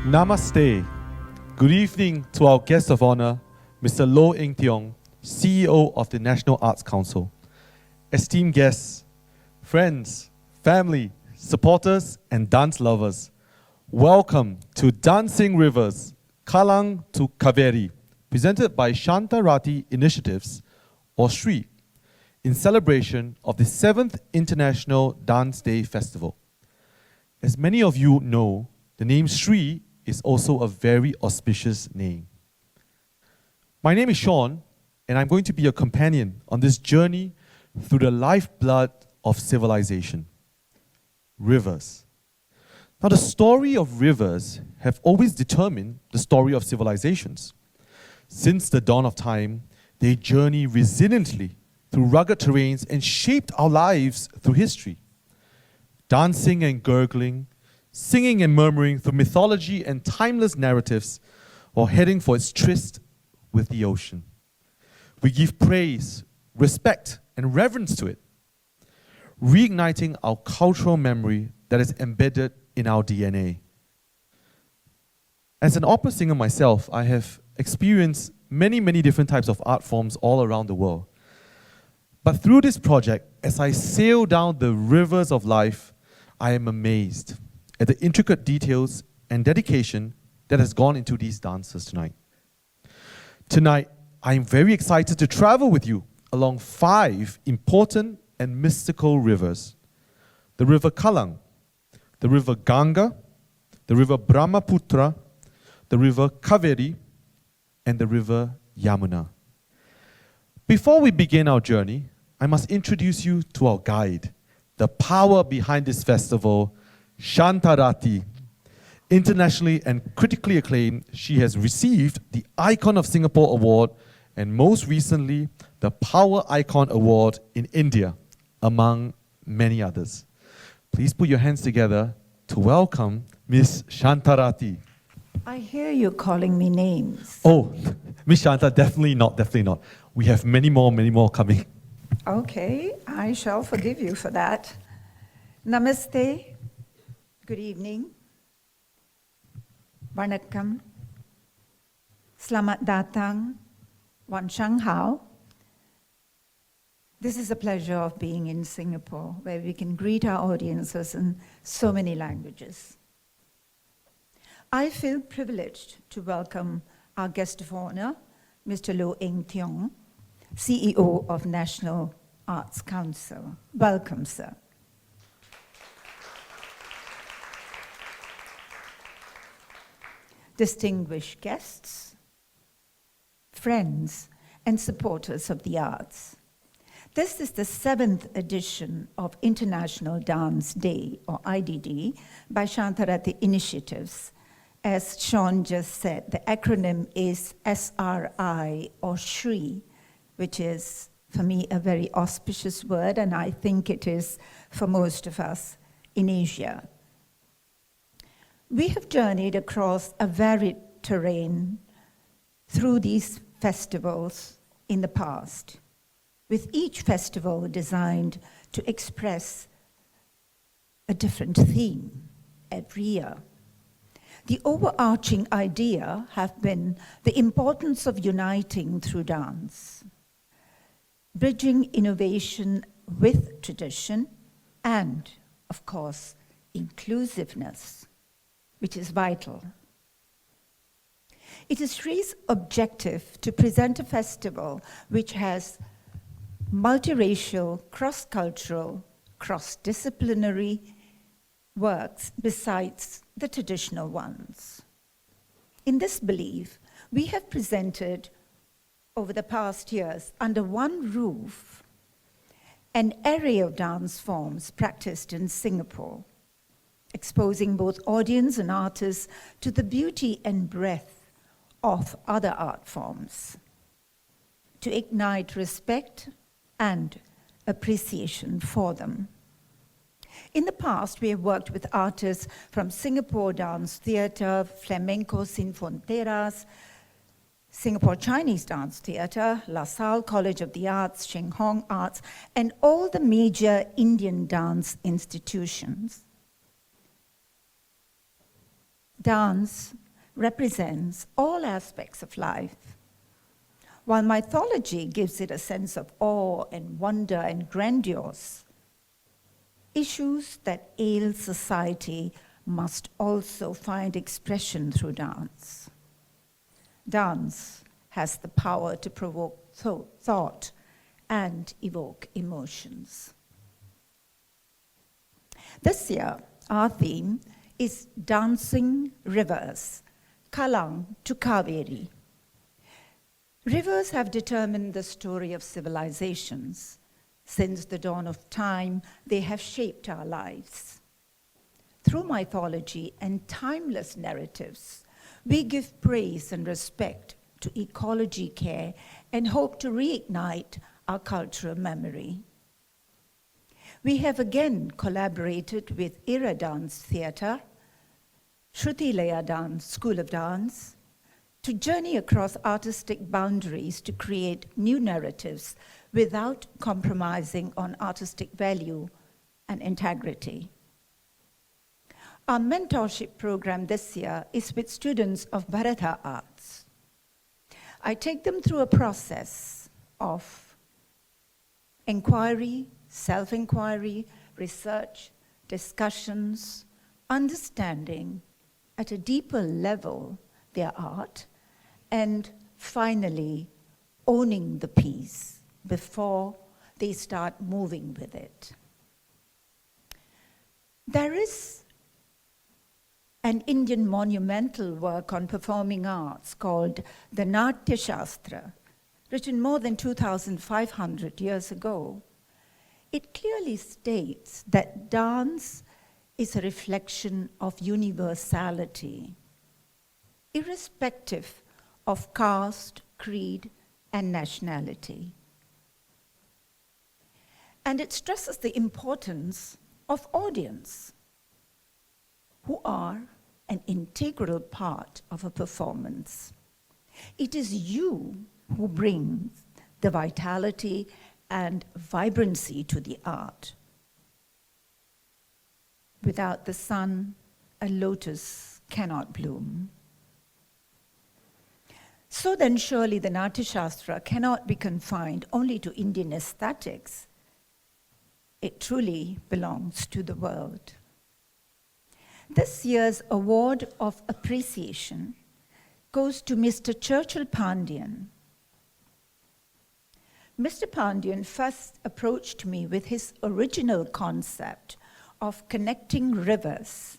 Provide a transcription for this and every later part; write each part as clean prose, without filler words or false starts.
Namaste. Good evening to our guest of honor, Mr. Loh Eng Tiong, CEO of the National Arts Council. Esteemed guests, friends, family, supporters, and dance lovers, welcome to Dancing Rivers, Kallang to Kaveri, presented by Shantarati Initiatives, or SRI, in celebration of the 7th International Dance Day Festival. As many of you know, the name SRI is also a very auspicious name. My name is Sean, and I'm going to be your companion on this journey through the lifeblood of civilization, rivers. Now, the story of rivers have always determined the story of civilizations. Since the dawn of time, they journey resiliently through rugged terrains and shaped our lives through history. Dancing and gurgling, singing and murmuring through mythology and timeless narratives, while heading for its tryst with the ocean. We give praise, respect, and reverence to it, reigniting our cultural memory that is embedded in our DNA. As an opera singer myself, I have experienced many different types of art forms all around the world. But through this project, as I sail down the rivers of life, I am amazed at the intricate details and dedication that has gone into these dances tonight. Tonight, I am very excited to travel with you along 5 important and mystical rivers. The river Kallang, the river Ganga, the river Brahmaputra, the river Kaveri, and the river Yamuna. Before we begin our journey, I must introduce you to our guide, the power behind this festival, Shantarati. Internationally and critically acclaimed, she has received the Icon of Singapore Award and most recently, the Power Icon Award in India, among many others. Please put your hands together to welcome Miss Shantarati. I hear you calling me names. Oh, Miss Shanta, definitely not. We have many more coming. Okay, I shall forgive you for that. Namaste. Good evening. Vanakkam. Selamat datang. Wan Shang Hao. This is a pleasure of being in Singapore, where we can greet our audiences in so many languages. I feel privileged to welcome our guest of honor, Mr. Loh Eng Tiong, CEO of National Arts Council. Welcome, sir. Distinguished guests, friends, and supporters of the arts. This is the 7th edition of International Dance Day, or IDD, by Shantarati Initiatives. As Sean just said, the acronym is SRI, or SRI, which is, for me, a very auspicious word, and I think it is for most of us in Asia. We have journeyed across a varied terrain through these festivals in the past, with each festival designed to express a different theme every year. The overarching idea has been the importance of uniting through dance, bridging innovation with tradition, and, of course, inclusiveness, which is vital. It is SRI's objective to present a festival which has multiracial, cross-cultural, cross-disciplinary works besides the traditional ones. In this belief, we have presented over the past years under one roof an array of dance forms practiced in Singapore, exposing both audience and artists to the beauty and breadth of other art forms, to ignite respect and appreciation for them. In the past, we have worked with artists from Singapore Dance Theatre, Flamenco Sin Fronteras, Singapore Chinese Dance Theatre, La Salle College of the Arts, Sheng Hong Arts, and all the major Indian dance institutions. Dance represents all aspects of life. While mythology gives it a sense of awe and wonder and grandiose, issues that ail society must also find expression through dance. Dance has the power to provoke thought and evoke emotions. This year, our theme is Dancing Rivers, Kallang to Kaveri. Rivers have determined the story of civilizations. Since the dawn of time, they have shaped our lives. Through mythology and timeless narratives, we give praise and respect to ecology care and hope to reignite our cultural memory. We have again collaborated with Era Dance Theatre, Shruti Laya Dance School of Dance, to journey across artistic boundaries to create new narratives without compromising on artistic value and integrity. Our mentorship program this year is with students of Bharata Arts. I take them through a process of inquiry, self-inquiry, research, discussions, understanding at a deeper level their art, and finally owning the piece before they start moving with it. There is an Indian monumental work on performing arts called the Natya Shastra, written more than 2,500 years ago. It clearly states that dance is a reflection of universality, irrespective of caste, creed, and nationality. And it stresses the importance of audience, who are an integral part of a performance. It is you who brings the vitality and vibrancy to the art. Without the sun, a lotus cannot bloom. So then surely the Natya Shastra cannot be confined only to Indian aesthetics. It truly belongs to the world. This year's award of appreciation goes to Mr. Churchill Pandian. Mr. Pandian first approached me with his original concept of connecting rivers,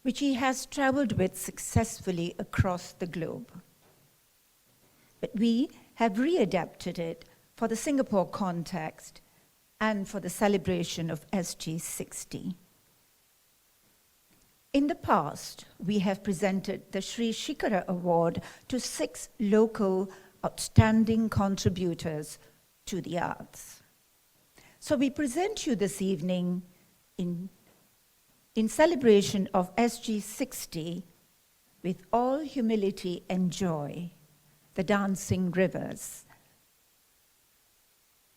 which he has traveled with successfully across the globe. But we have readapted it for the Singapore context and for the celebration of SG60. In the past, we have presented the Sri Shikara Award to 6 local outstanding contributors to the arts. So we present you this evening in celebration of SG60 with all humility and joy, the Dancing Rivers.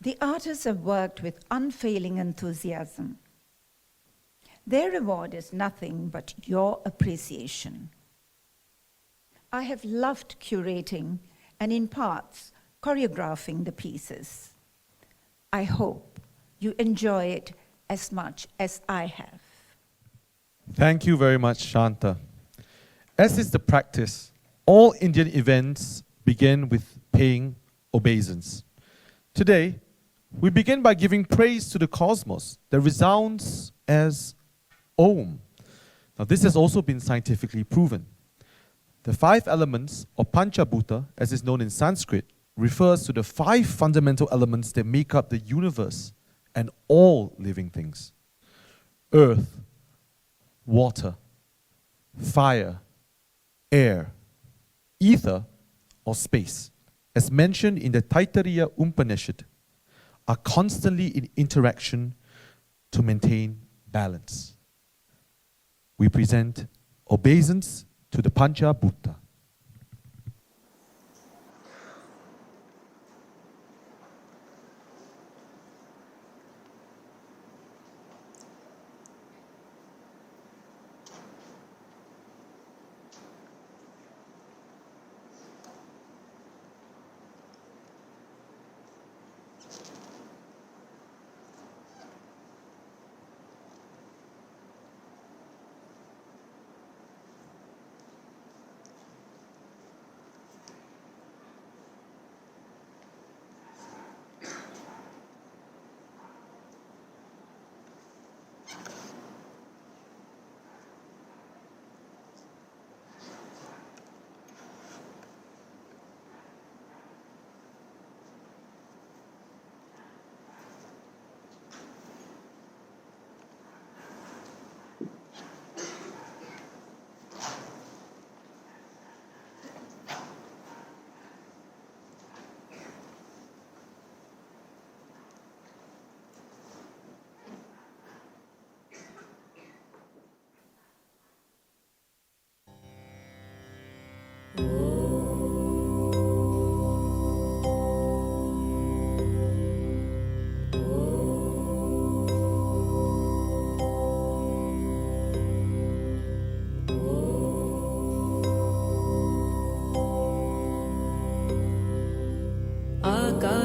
The artists have worked with unfailing enthusiasm. Their reward is nothing but your appreciation. I have loved curating and in parts choreographing the pieces. I hope you enjoy it as much as I have. Thank you very much, Shanta. As is the practice, all Indian events begin with paying obeisance. Today, we begin by giving praise to the cosmos that resounds as Om. Now, this has also been scientifically proven. The 5 elements, or Panchabhuta, as is known in Sanskrit, refers to the 5 fundamental elements that make up the universe and all living things: earth, water, fire, air, ether, or space, as mentioned in the Taittiriya Upanishad, are constantly in interaction to maintain balance. We present obeisance to the Panchabhuta.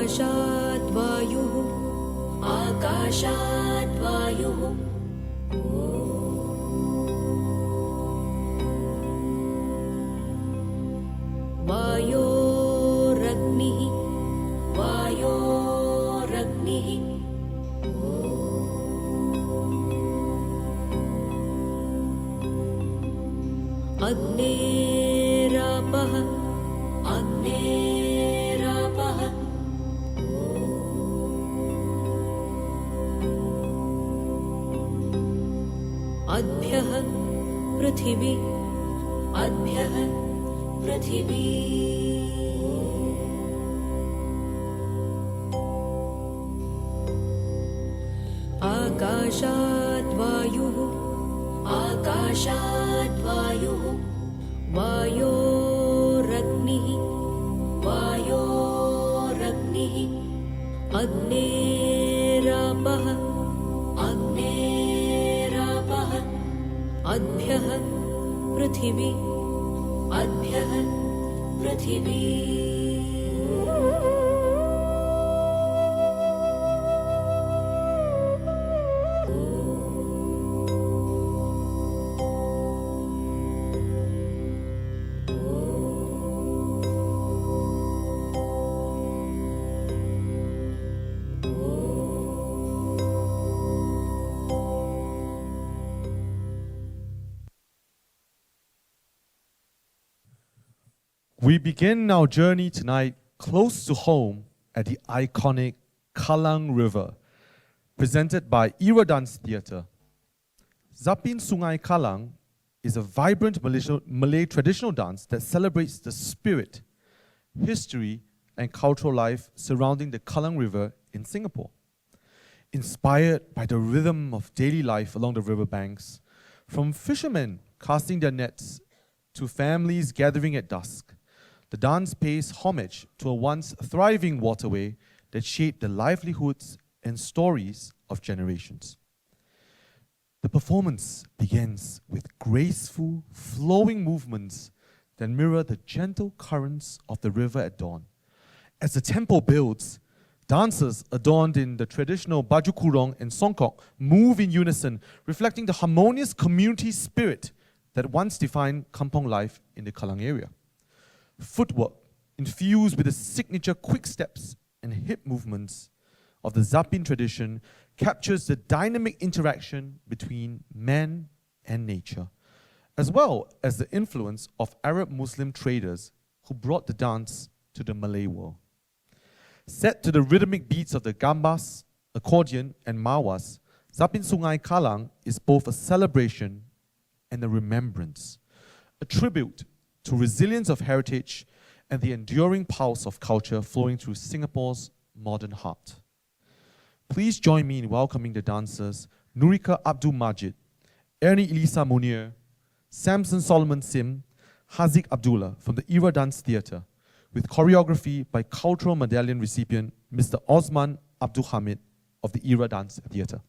आकाशाद्वायुः आकाशाद्वायुः वायोरग्निः वायोरग्निः अग्नेरापः अग्नेरापः अद्भ्यः पृथिवी अद्भ्यः पृथिवी आकाशाद्वायुः आकाशाद्वायुः वायोरग्निः वायोरग्निः अग्नेरापः अग्नेरापः अद्भ्यः पृथिवी अद्भ्यः पृथिवी We begin our journey tonight close to home at the iconic Kallang River, presented by Era Dance Theatre. Zapin Sungai Kallang is a vibrant Malay traditional dance that celebrates the spirit, history, and cultural life surrounding the Kallang River in Singapore. Inspired by the rhythm of daily life along the riverbanks, from fishermen casting their nets to families gathering at dusk, the dance pays homage to a once thriving waterway that shaped the livelihoods and stories of generations. The performance begins with graceful, flowing movements that mirror the gentle currents of the river at dawn. As the tempo builds, dancers adorned in the traditional baju kurung and songkok move in unison, reflecting the harmonious community spirit that once defined kampong life in the Kallang area. Footwork infused with the signature quick steps and hip movements of the Zapin tradition captures the dynamic interaction between man and nature, as well as the influence of Arab Muslim traders who brought the dance to the Malay world. Set to the rhythmic beats of the gambas, accordion, and mawas, Zapin Sungai Kallang is both a celebration and a remembrance, a tribute to resilience of heritage and the enduring pulse of culture flowing through Singapore's modern heart. Please join me in welcoming the dancers Nurika Abdul Majid, Ernie Elisa Munir, Samson Solomon Sim, Haziq Abdullah from the Era Dance Theatre, with choreography by Cultural Medallion recipient Mr. Osman Abdul Hamid of the Era Dance Theatre.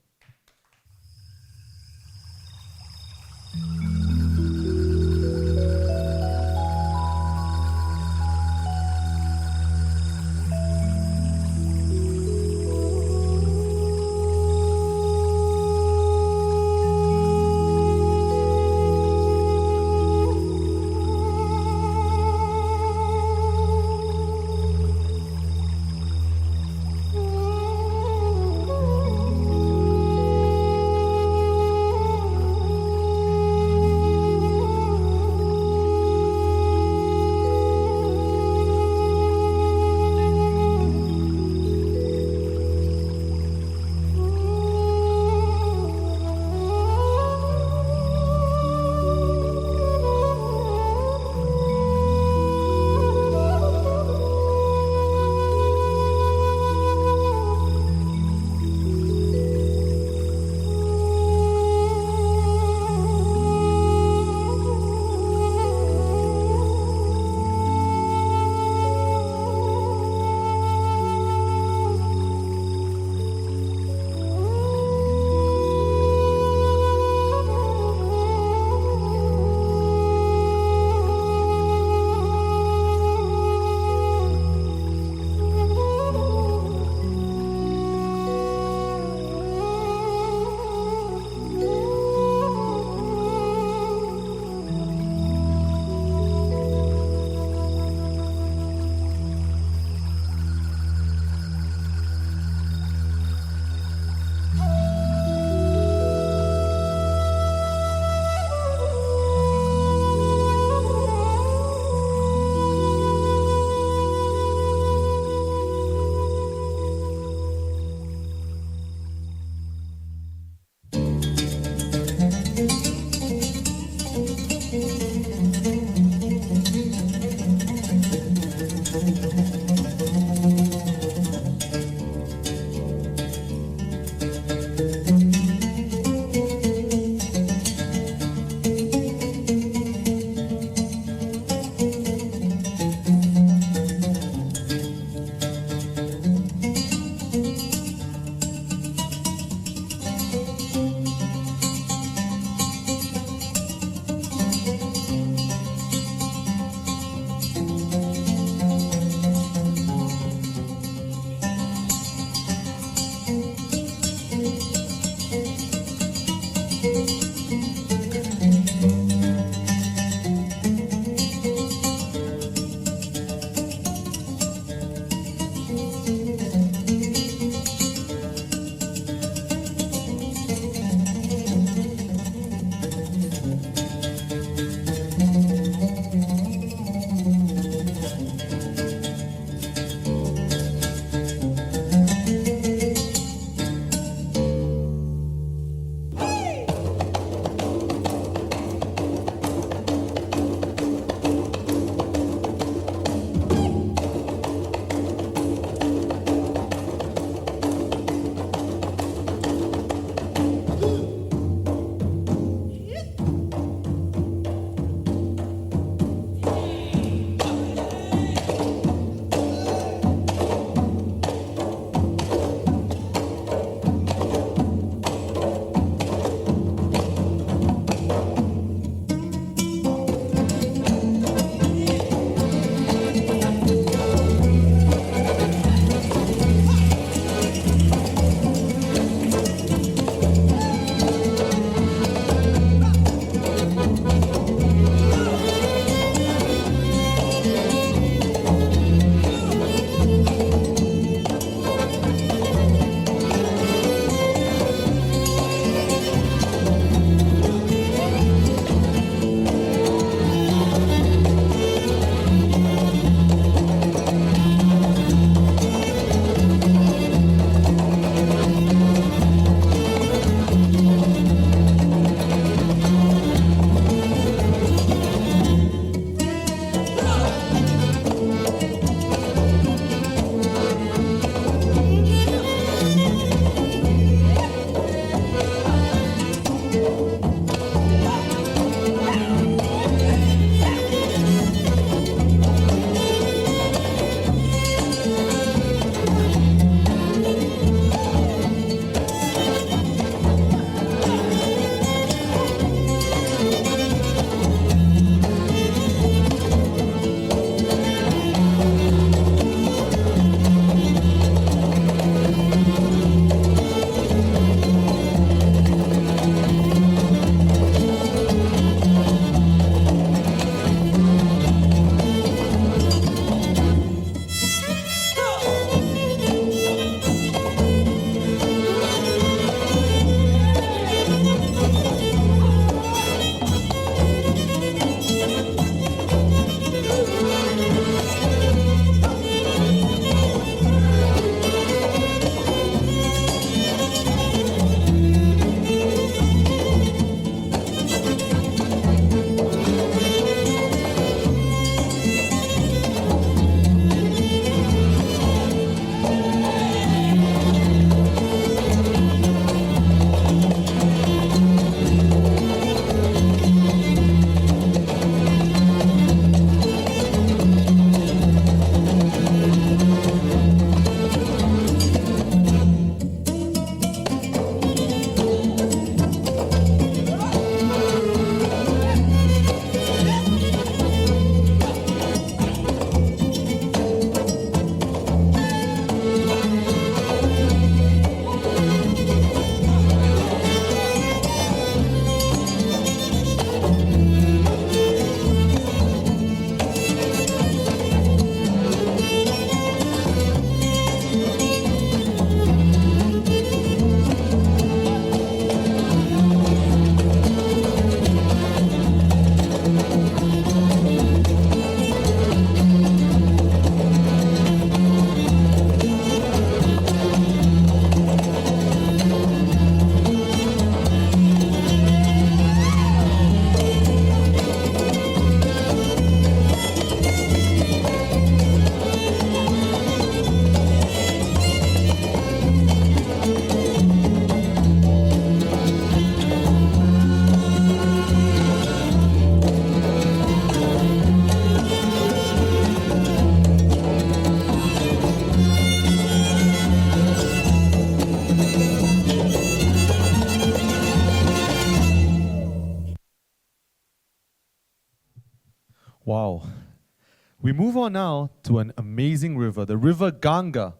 We move on now to an amazing river. The river Ganga,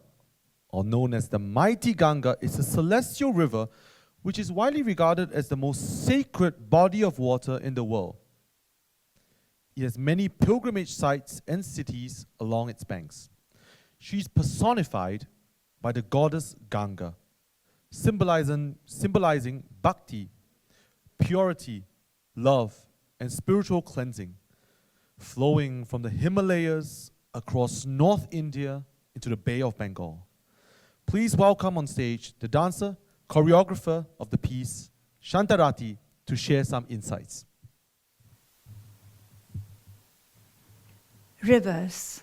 or known as the mighty Ganga, is a celestial river which is widely regarded as the most sacred body of water in the world. It has many pilgrimage sites and cities along its banks. She is personified by the goddess Ganga, symbolizing bhakti, purity, love, and spiritual cleansing, flowing from the Himalayas across North India into the Bay of Bengal. Please welcome on stage the dancer, choreographer of the piece, Shantarati, to share some insights. Rivers.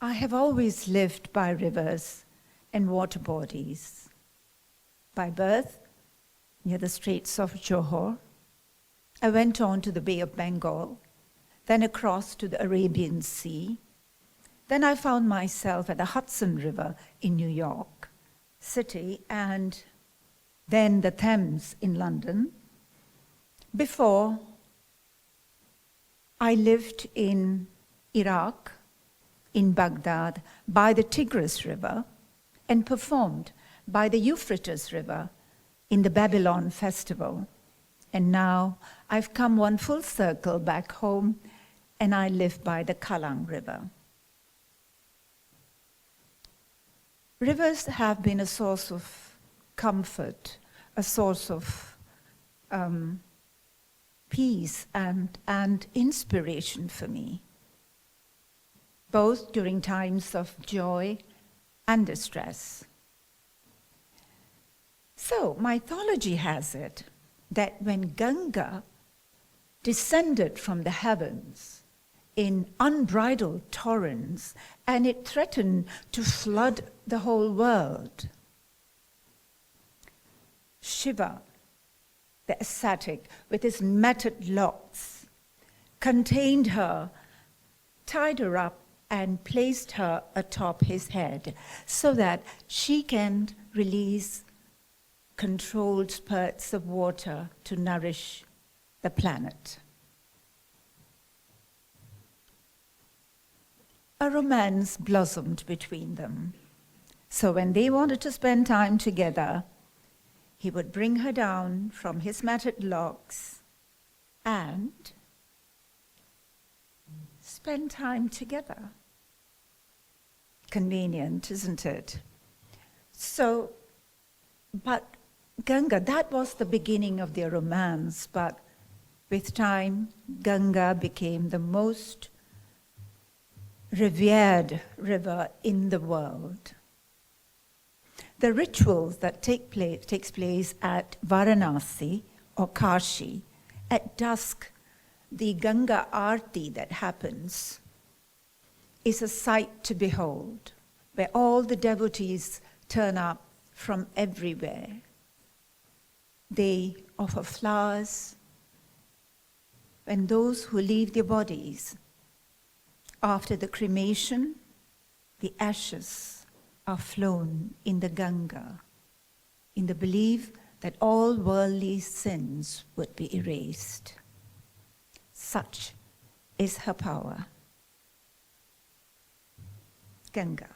I have always lived by rivers and water bodies. By birth, near the Straits of Johor, I went on to the Bay of Bengal, then across to the Arabian Sea. Then I found myself at the Hudson River in New York City, and then the Thames in London. Before, I lived in Iraq, in Baghdad, by the Tigris River, and performed by the Euphrates River in the Babylon Festival. And now I've come one full circle back home, and I live by the Kallang River. Rivers have been a source of comfort, a source of peace and inspiration for me, both during times of joy and distress. So, mythology has it that when Ganga descended from the heavens in unbridled torrents, and it threatened to flood the whole world, Shiva, the ascetic, with his matted locks, contained her, tied her up, and placed her atop his head so that she can release controlled spurts of water to nourish the planet. A romance blossomed between them. So when they wanted to spend time together, he would bring her down from his matted locks and spend time together. Convenient, isn't it? So, but Ganga, that was the beginning of their romance, but with time, Ganga became the most revered river in the world. The rituals that takes place at Varanasi or Kashi, at dusk, the Ganga Aarti that happens is a sight to behold, where all the devotees turn up from everywhere. They offer flowers, and those who leave their bodies, after the cremation, the ashes are flown in the Ganga, in the belief that all worldly sins would be erased. Such is her power. Ganga.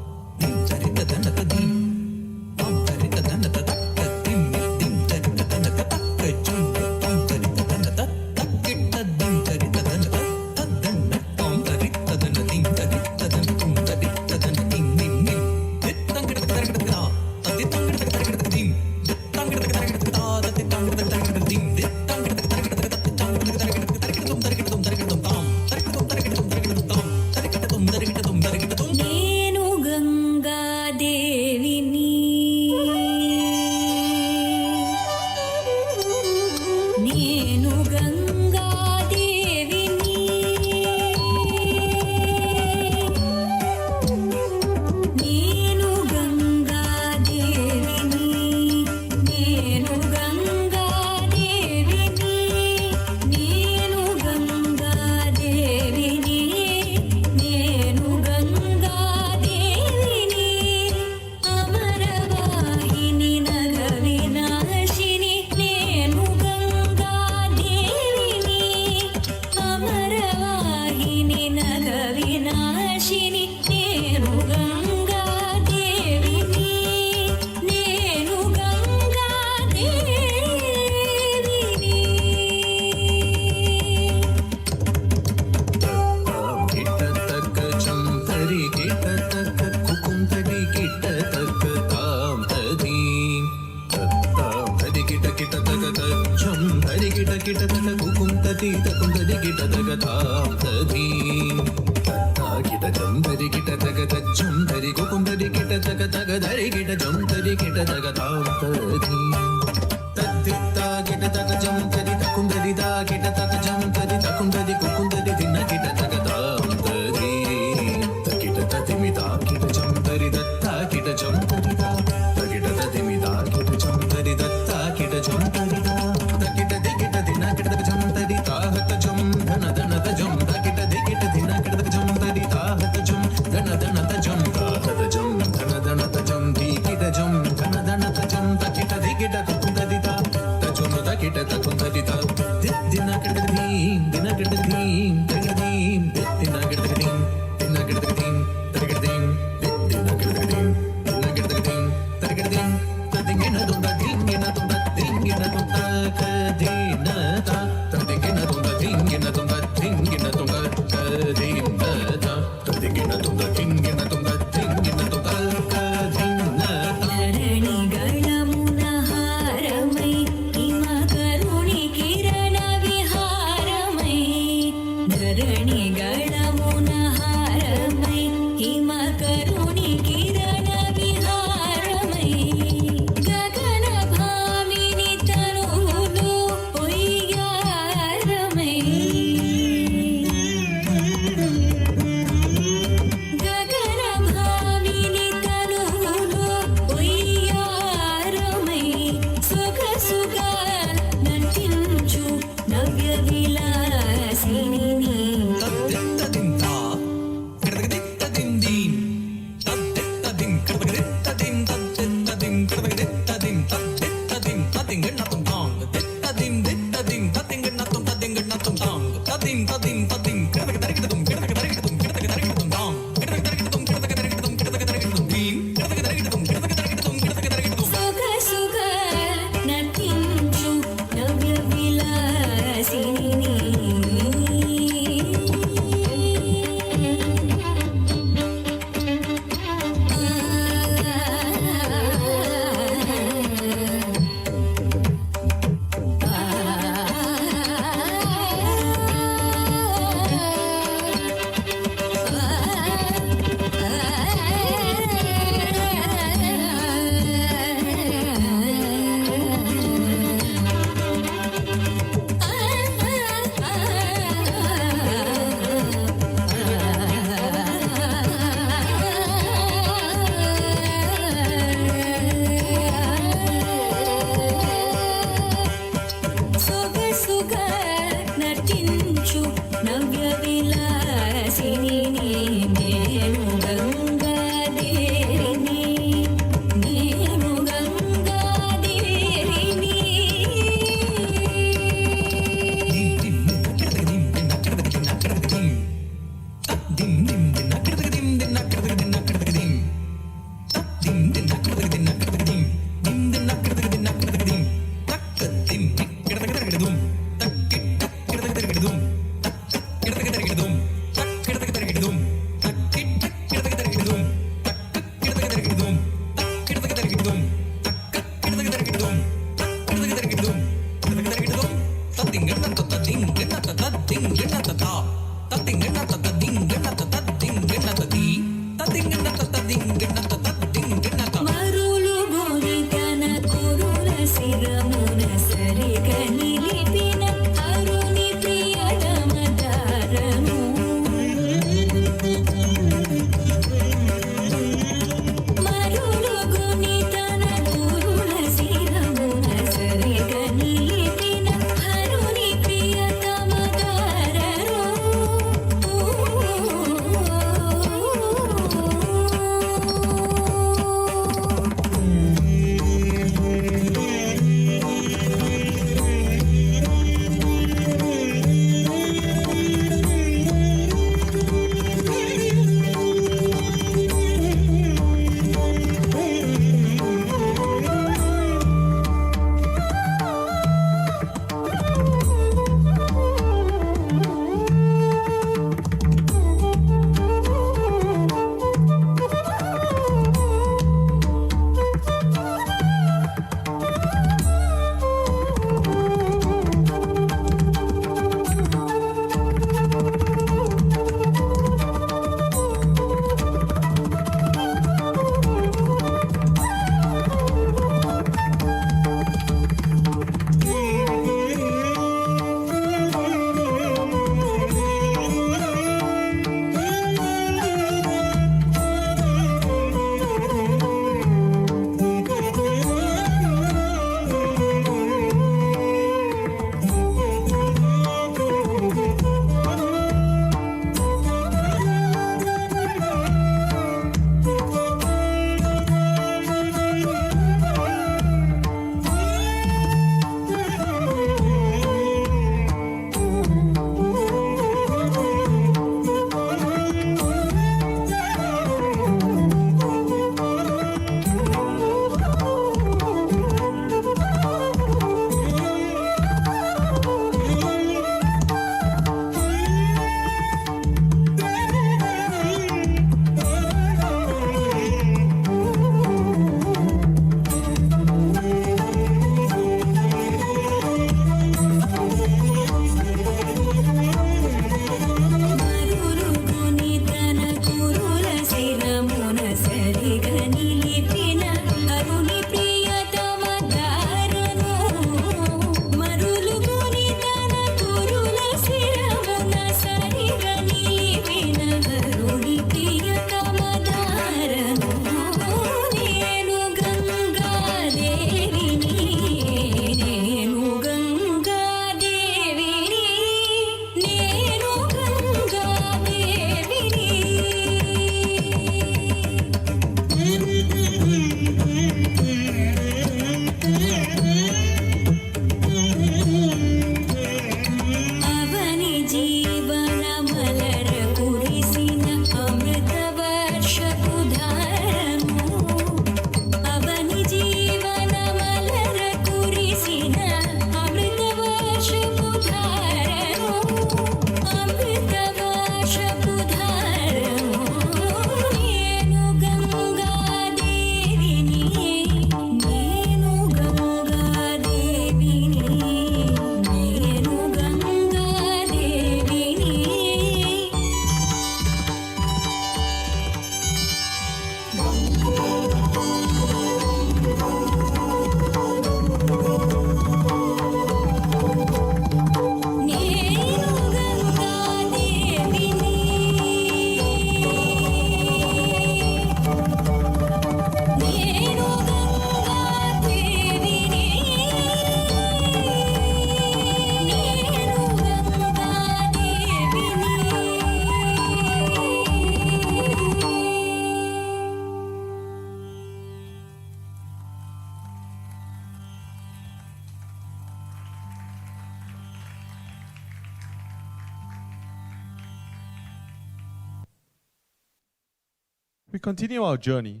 we continue our journey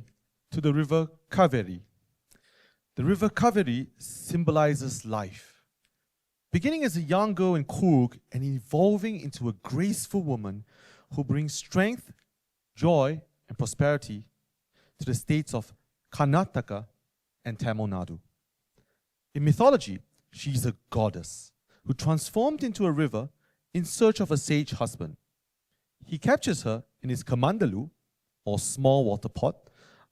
to the river Kaveri. The river Kaveri symbolizes life. Beginning as a young girl in Coorg and evolving into a graceful woman who brings strength, joy, and prosperity to the states of Karnataka and Tamil Nadu. In mythology, she is a goddess who transformed into a river in search of a sage husband. He captures her in his kamandalu, or small water pot,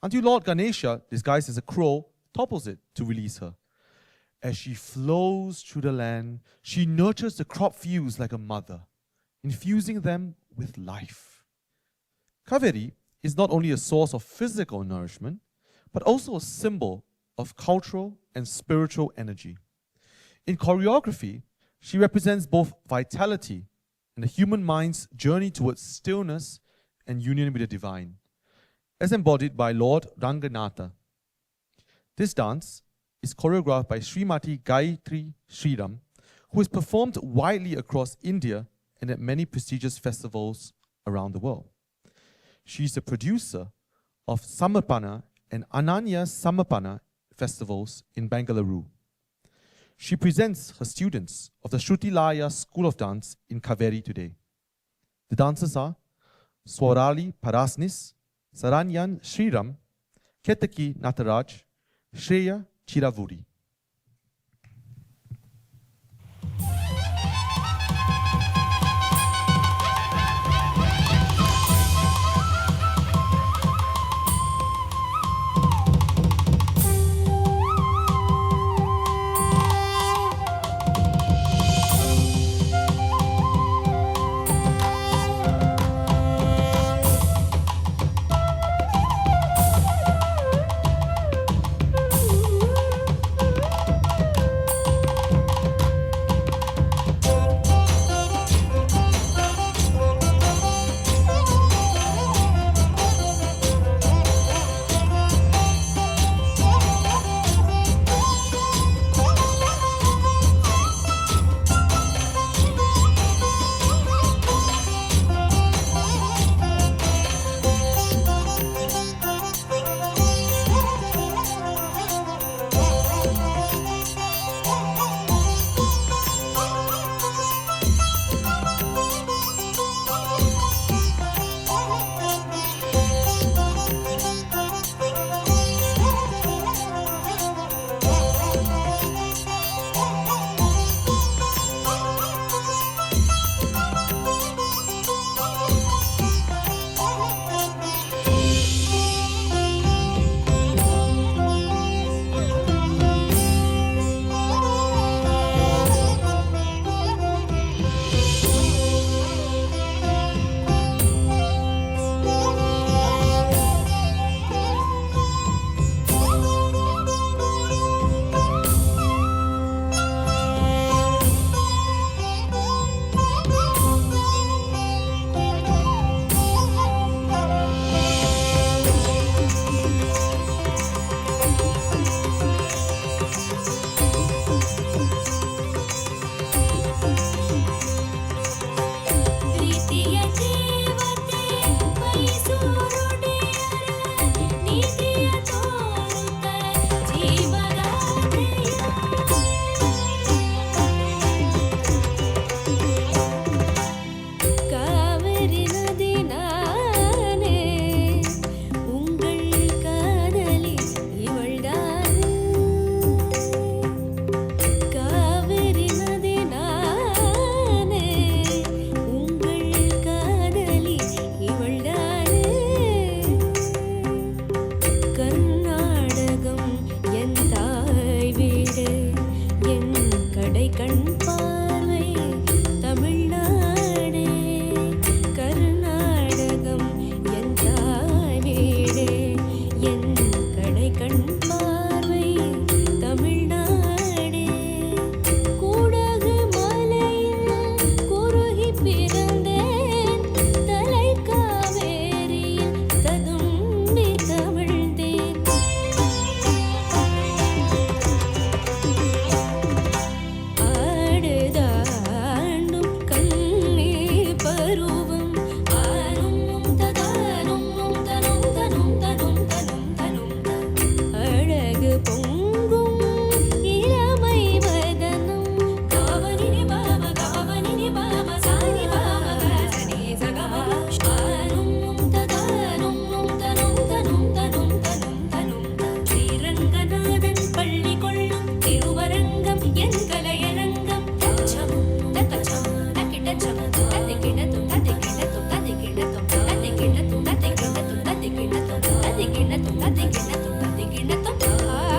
until Lord Ganesha, disguised as a crow, topples it to release her. As she flows through the land, she nurtures the crop fields like a mother, infusing them with life. Kaveri is not only a source of physical nourishment, but also a symbol of cultural and spiritual energy. In choreography, she represents both vitality and the human mind's journey towards stillness and union with the divine, as embodied by Lord Ranganatha. This dance is choreographed by Srimati Gayatri Sriram, who is performed widely across India and at many prestigious festivals around the world. She is the producer of Samarpana and Ananya Samarpana festivals in Bengaluru. She presents her students of the Shrutilaya School of Dance in Kaveri today. The dancers are Swarali Parasnis, Saranyan Sriram, Ketaki Nataraj, Shreya Chiravuri.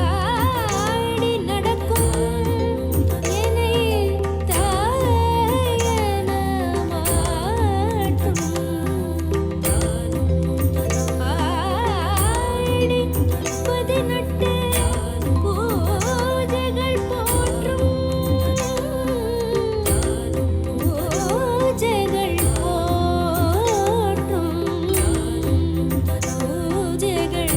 ஆடி நடக்கும் என்னை தாயன மாட்டும் ஆடி 18 பூஜைகள் போற்றும் பூஜைகள் போற்றும் பூஜைகள்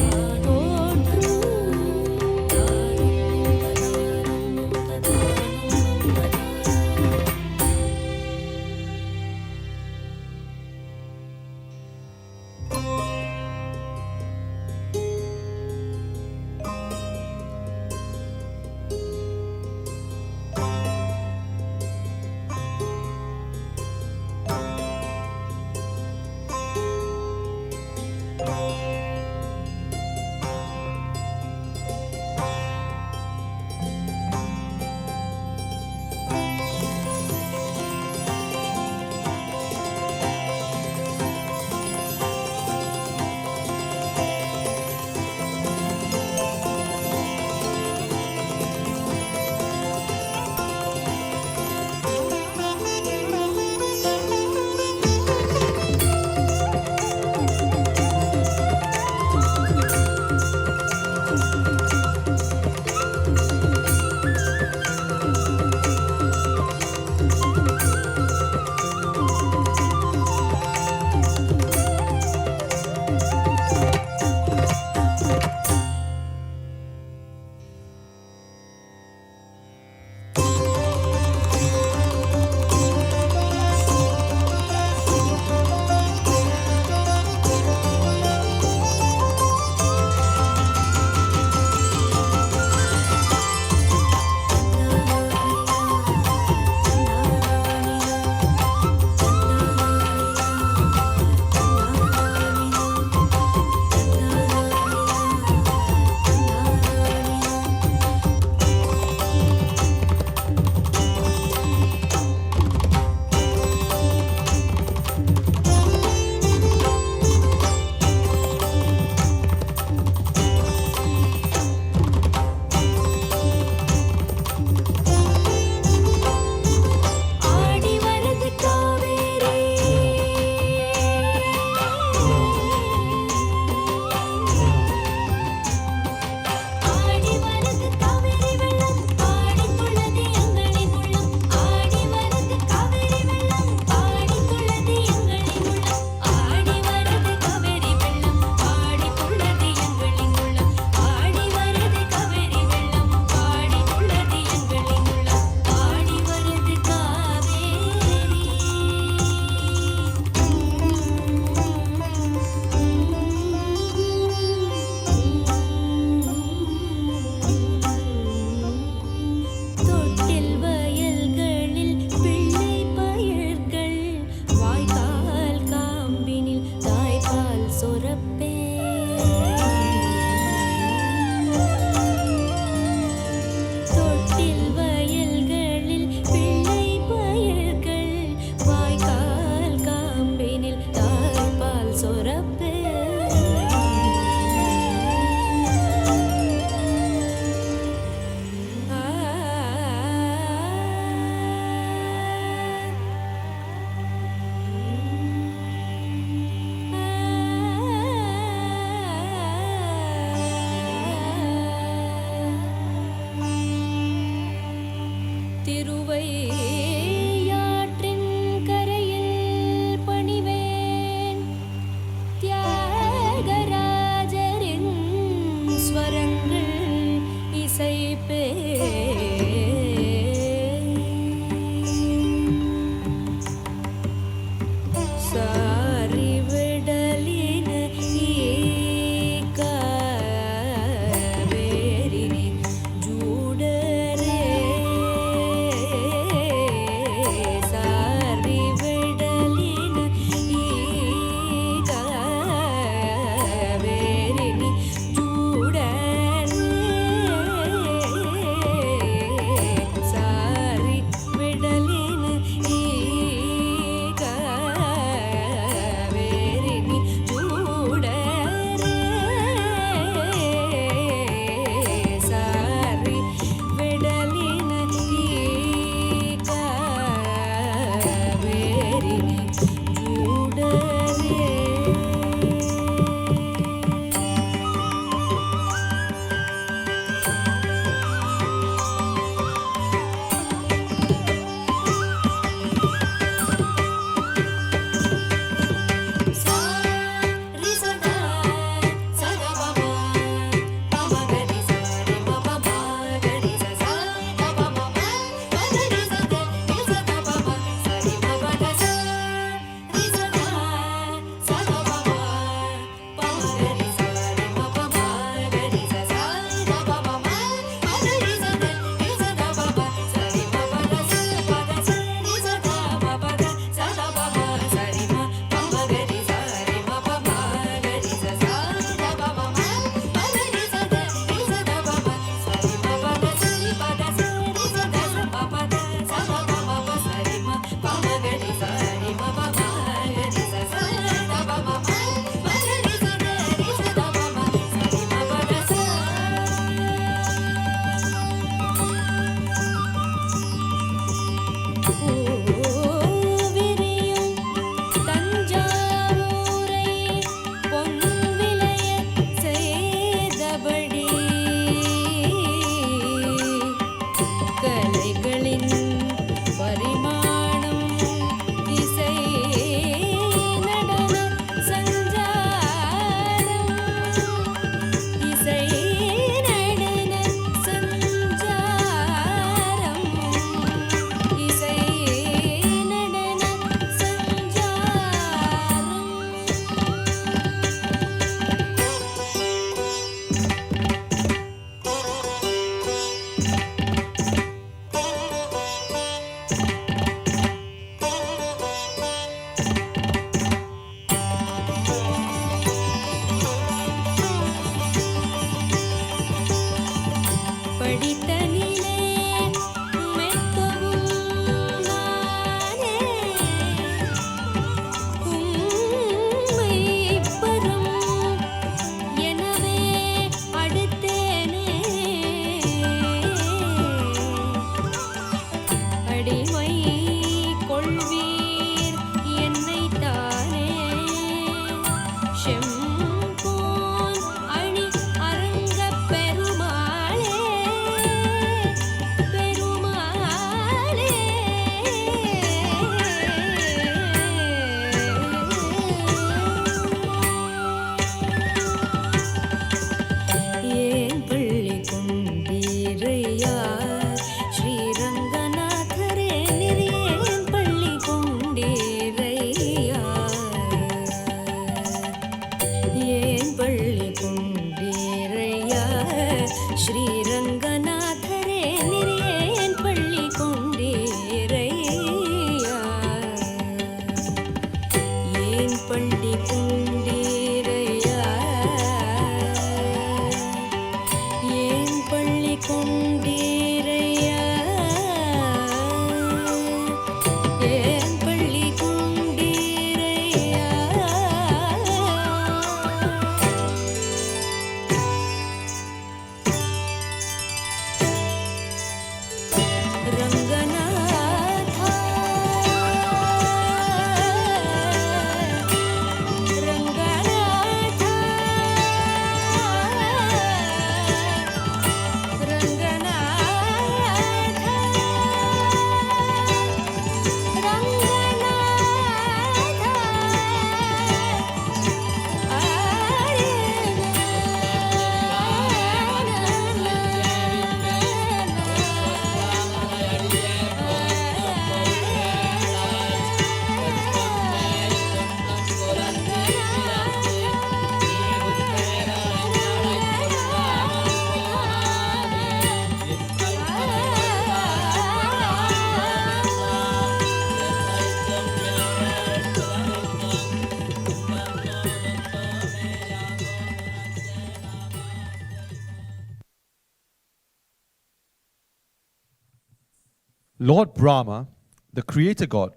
Lord Brahma, the creator god,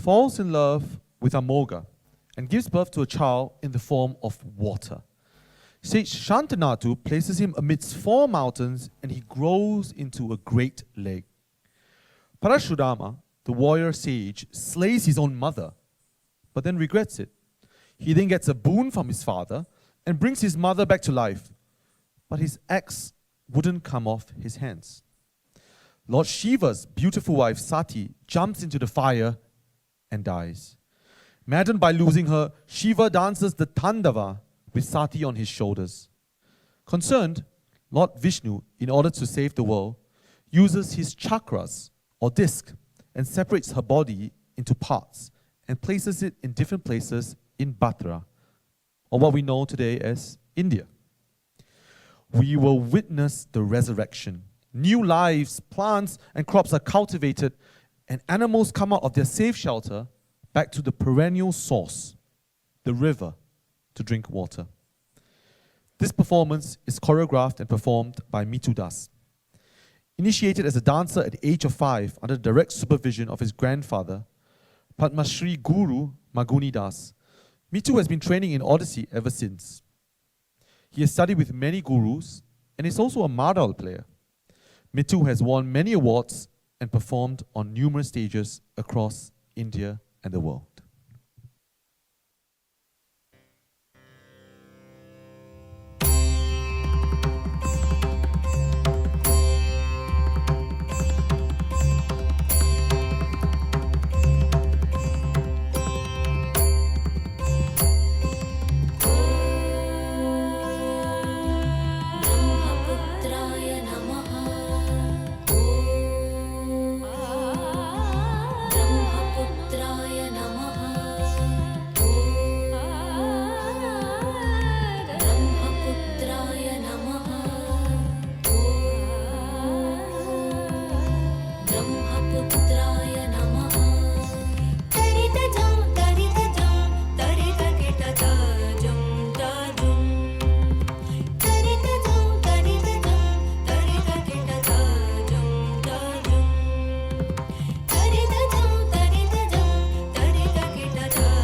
falls in love with Amoga and gives birth to a child in the form of water. Sage Shantanatu places him amidst 4 mountains and he grows into a great lake. Parashurama, the warrior sage, slays his own mother, but then regrets it. He then gets a boon from his father and brings his mother back to life, but his axe wouldn't come off his hands. Lord Shiva's beautiful wife Sati jumps into the fire and dies. Maddened by losing her, Shiva dances the Tandava with Sati on his shoulders. Concerned, Lord Vishnu, in order to save the world, uses his chakras or disc and separates her body into parts and places it in different places in Batra, or what we know today as India. We will witness the resurrection. New lives, plants and crops are cultivated, and animals come out of their safe shelter back to the perennial source, the river, to drink water. This performance is choreographed and performed by Mitu Das. Initiated as a dancer at the age of 5 under the direct supervision of his grandfather, Padma Shri Guru Maguni Das, Mitu has been training in Odissi ever since. He has studied with many gurus and is also a Mardal player. Mitu has won many awards and performed on numerous stages across India and the world. ब्रह्मपुत्राय नमः ब्रह्मपुत्राय नमः ब्रह्मपुत्राय नमः ब्रह्मपुत्राय नमः तरितजं तरितजं तरितकिटतजं तजुं तरितजं तरितजं तरितकिटतजं तजुं तरितजं तरितजं तरितकिटतजं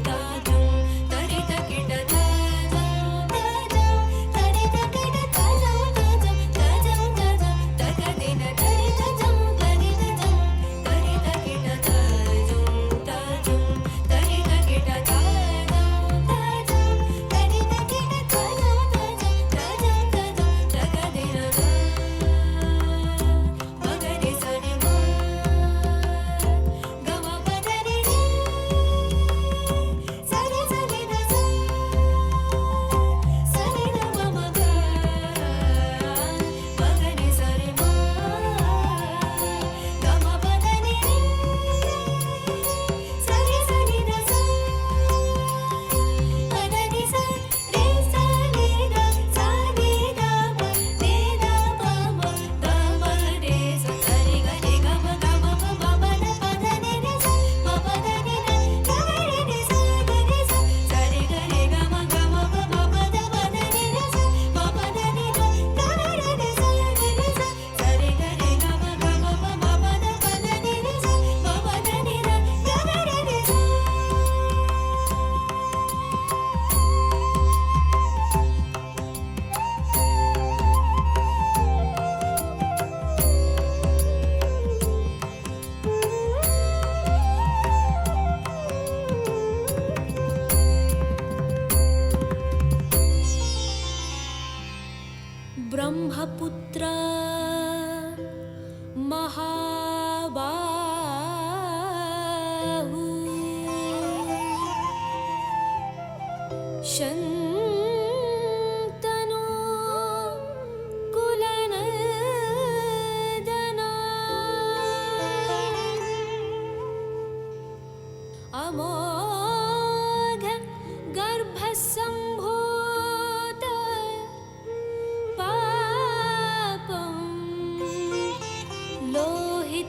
तजुं तरितकिटतजं तजं तरितकिटतजं तजं तजं तजं तकदिन तरितजं तरितजं ब्रह्मपुत्र महाबाहु शन्तनु कुलनन्दना अमोघ गर्भसम्भूत पापं लोहि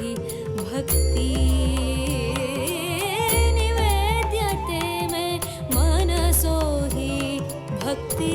हि भक्ति निवेद्यते मे मनसो हि भक्ति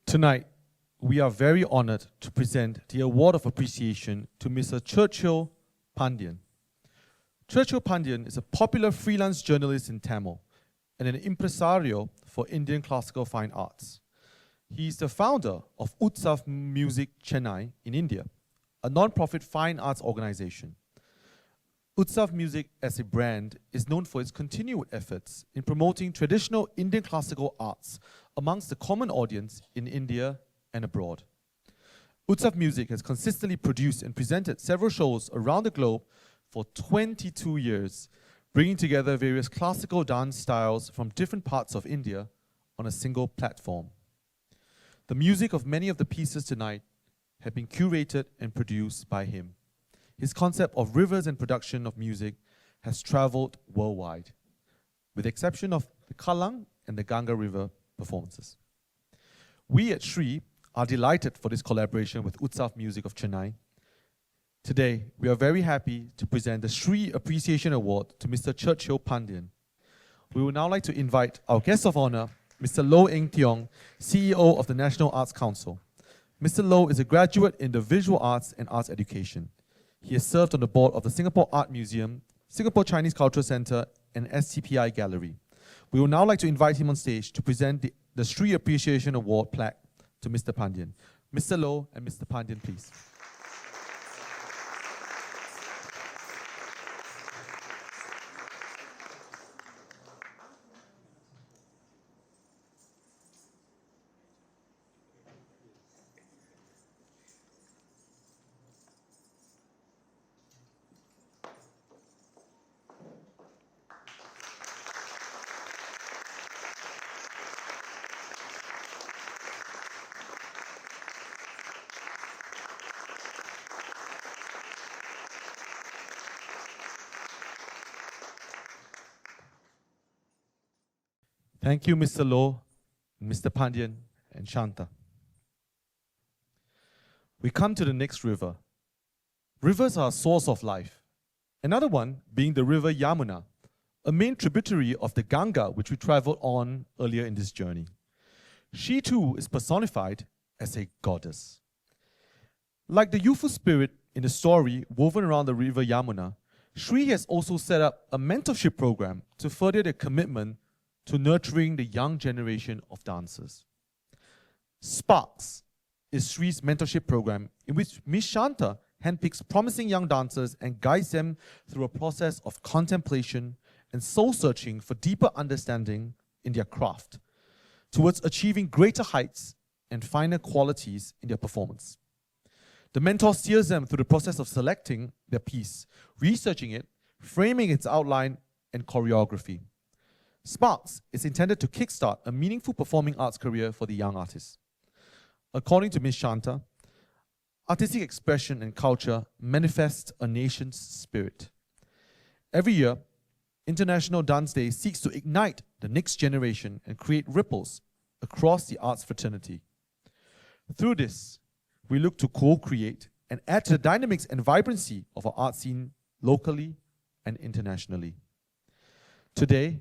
Tonight, we are very honored to present the Award of Appreciation to Mr. Churchill Pandyan. Churchill Pandyan is a popular freelance journalist in Tamil and an impresario for Indian classical fine arts. He is the founder of Utsav Music Chennai in India, a non-profit fine arts organization. Utsav Music as a brand is known for its continued efforts in promoting traditional Indian classical arts amongst the common audience in India and abroad. Utsav Music has consistently produced and presented several shows around the globe for 22 years, bringing together various classical dance styles from different parts of India on a single platform. The music of many of the pieces tonight have been curated and produced by him. His concept of rivers and production of music has traveled worldwide, with the exception of the Kallang and the Ganga river performances. We at Shri are delighted for this collaboration with Utsav Music of Chennai. Today, we are very happy to present the Shri Appreciation Award to Mr. Churchill Pandyan. We would now like to invite our guest of honor, Mr. Loh Eng Tiong, CEO of the National Arts Council. Mr. Loh is a graduate in the visual arts and arts education. He has served on the board of the Singapore Art Museum, Singapore Chinese Cultural Centre, and STPI Gallery. We would now like to invite him on stage to present the Shri Appreciation Award plaque to Mr. Pandyan. Mr. Loh and Mr. Pandyan, please. Thank you, Mr. Loh, Mr. Pandyan, and Shanta. We come to the next river. Rivers are a source of life. Another one being the river Yamuna, a main tributary of the Ganga, which we traveled on earlier in this journey. She too is personified as a goddess. Like the youthful spirit in the story woven around the river Yamuna, Shri has also set up a mentorship program to further their commitment to nurturing the young generation of dancers. Sparks is Shri's mentorship program in which Ms. Shanta handpicks promising young dancers and guides them through a process of contemplation and soul-searching for deeper understanding in their craft, towards achieving greater heights and finer qualities in their performance. The mentor steers them through the process of selecting their piece, researching it, framing its outline and choreography. Sparks is intended to kickstart a meaningful performing arts career for the young artists. According to Ms. Shanta, artistic expression and culture manifest a nation's spirit. Every year, International Dance Day seeks to ignite the next generation and create ripples across the arts fraternity. Through this, we look to co-create and add to the dynamics and vibrancy of our art scene locally and internationally. Today,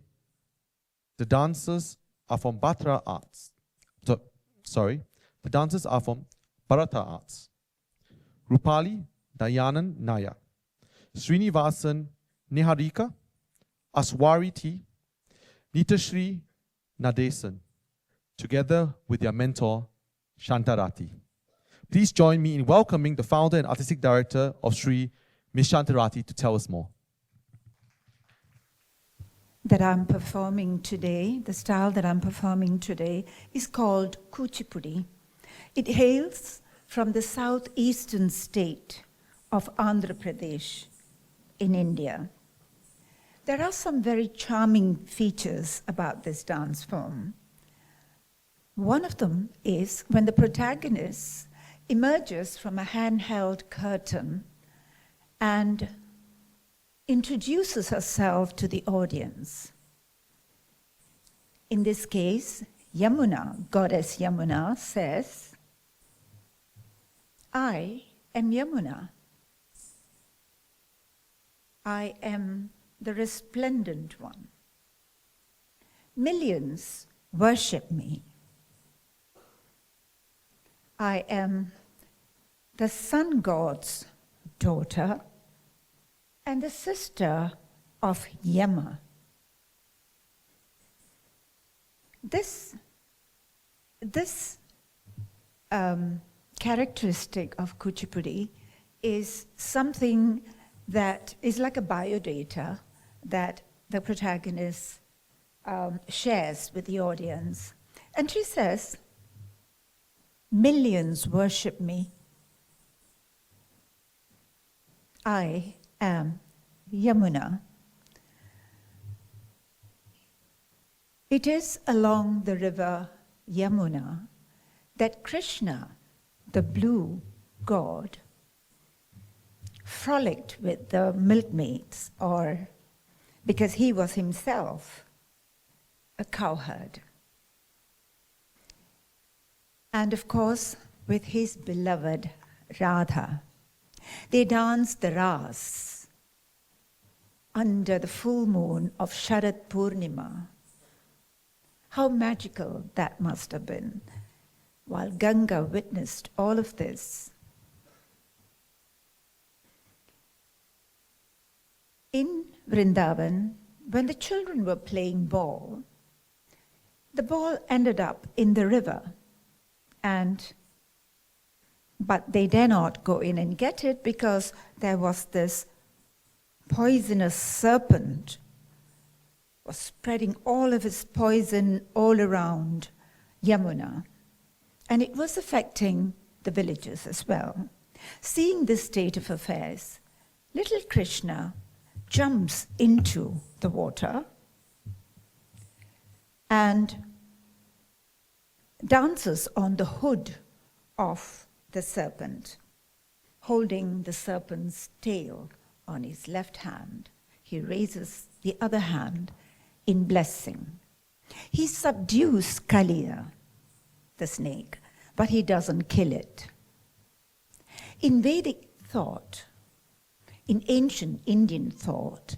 the dancers are from Bharata Arts. The dancers are from Bharata Arts. Rupali Dayanan Nayak, Srinivasan Niharika, Aswari T, Nitashri Nadesan, together with their mentor, Shantarati. Please join me in welcoming the founder and artistic director of Shri, Ms. Shantarati, to tell us more. That I'm performing today, the style that I'm performing today is called Kuchipudi. It hails from the southeastern state of Andhra Pradesh in India. There are some very charming features about this dance form. One of them is when the protagonist emerges from a handheld curtain and introduces herself to the audience. In this case, Yamuna, goddess Yamuna, says, I am Yamuna. I am the resplendent one. Millions worship me. I am the sun god's daughter and the sister of Yama. This characteristic of Kuchipudi is something that is like a biodata that the protagonist shares with the audience. And she says, "Millions worship me. I am Yamuna." It is along the river Yamuna that Krishna, the blue god, frolicked with the milkmaids, or because he was himself a cowherd. And of course, with his beloved Radha, they danced the Ras under the full moon of Sharad Purnima. How magical that must have been, while Ganga witnessed all of this. In Vrindavan, when the children were playing ball, the ball ended up in the river, but they dare not go in and get it because there was this poisonous serpent was spreading all of his poison all around Yamuna, and it was affecting the villages as well. Seeing this state of affairs, little Krishna jumps into the water and dances on the hood of the serpent, holding the serpent's tail on his left hand. He raises the other hand in blessing. He subdues Kaliya, the snake, but he doesn't kill it. In Vedic thought, in ancient Indian thought,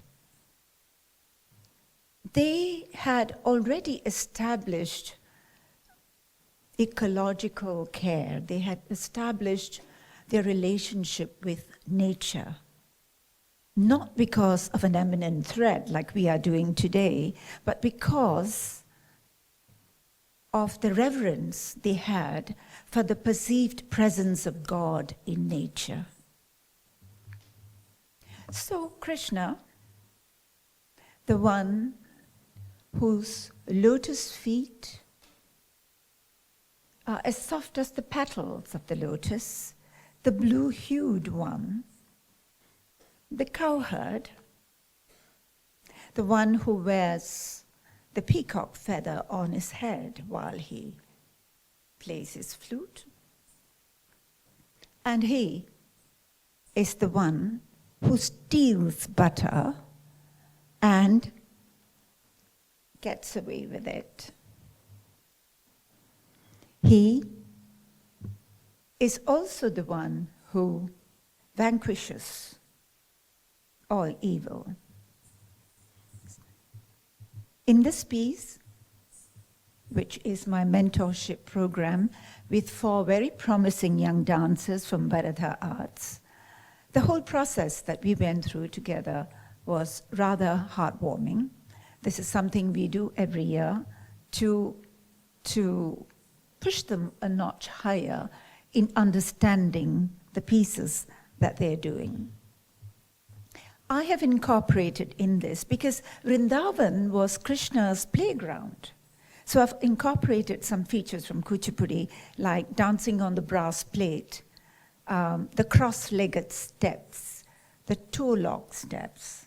they had already established ecological care. They had established their relationship with nature, not because of an imminent threat like we are doing today, but because of the reverence they had for the perceived presence of God in nature. So Krishna, the one whose lotus feet are as soft as the petals of the lotus, the blue-hued one, the cowherd, the one who wears the peacock feather on his head while he plays his flute, and he is the one who steals butter and gets away with it. He is also the one who vanquishes all evil. In this piece, which is my mentorship program with 4 very promising young dancers from Bharatha Arts, the whole process that we went through together was rather heartwarming. This is something we do every year to push them a notch higher in understanding the pieces that they're doing. I have incorporated in this because Vrindavan was Krishna's playground. So I've incorporated some features from Kuchipudi, like dancing on the brass plate, the cross-legged steps, the toe-lock steps.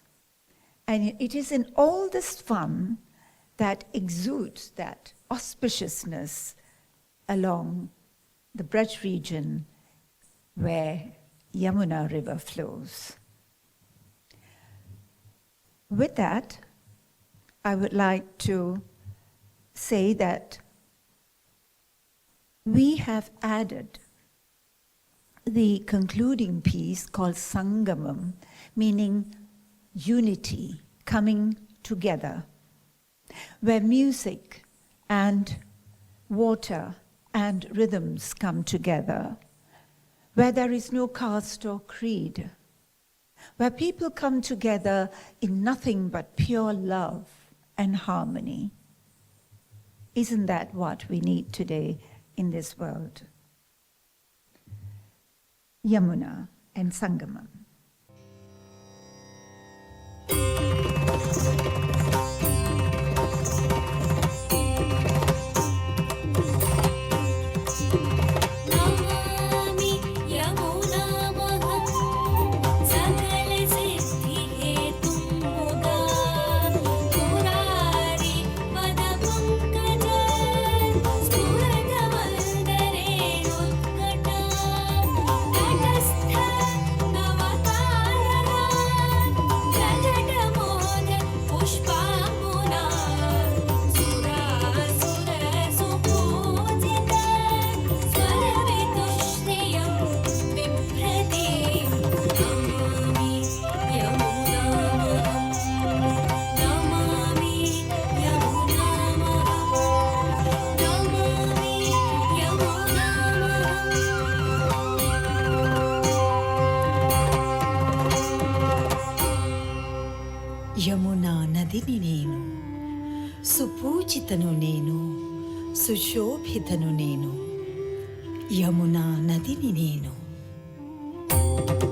And it is in all this fun that exudes that auspiciousness along the Braj region where Yamuna River flows. With that, I would like to say that we have added the concluding piece called Sangamam, meaning unity, coming together, where music and water and rhythms come together, where there is no caste or creed, where people come together in nothing but pure love and harmony. Isn't that what we need today in this world? Yamuna and Sangamam. Namami यमुनामहं सकलसिद्धिहेतुं मुदा मुरारि पदपङ्कज स्फुरतवन्दरेणुत्कटा तटस्थ नवतारका प्रकटमोद पुष्पाम्बुना सुरासुरसुपूजिता स्वरवितुष्टियं बिभ्रतीं नमामि यमुनामहं नमामि यमुनामहं नमामि यमुनामहं యమునా నదిని నేను సుపూజితను నేను సుశోభితను నేను యమునా నదిని నేను Thank you.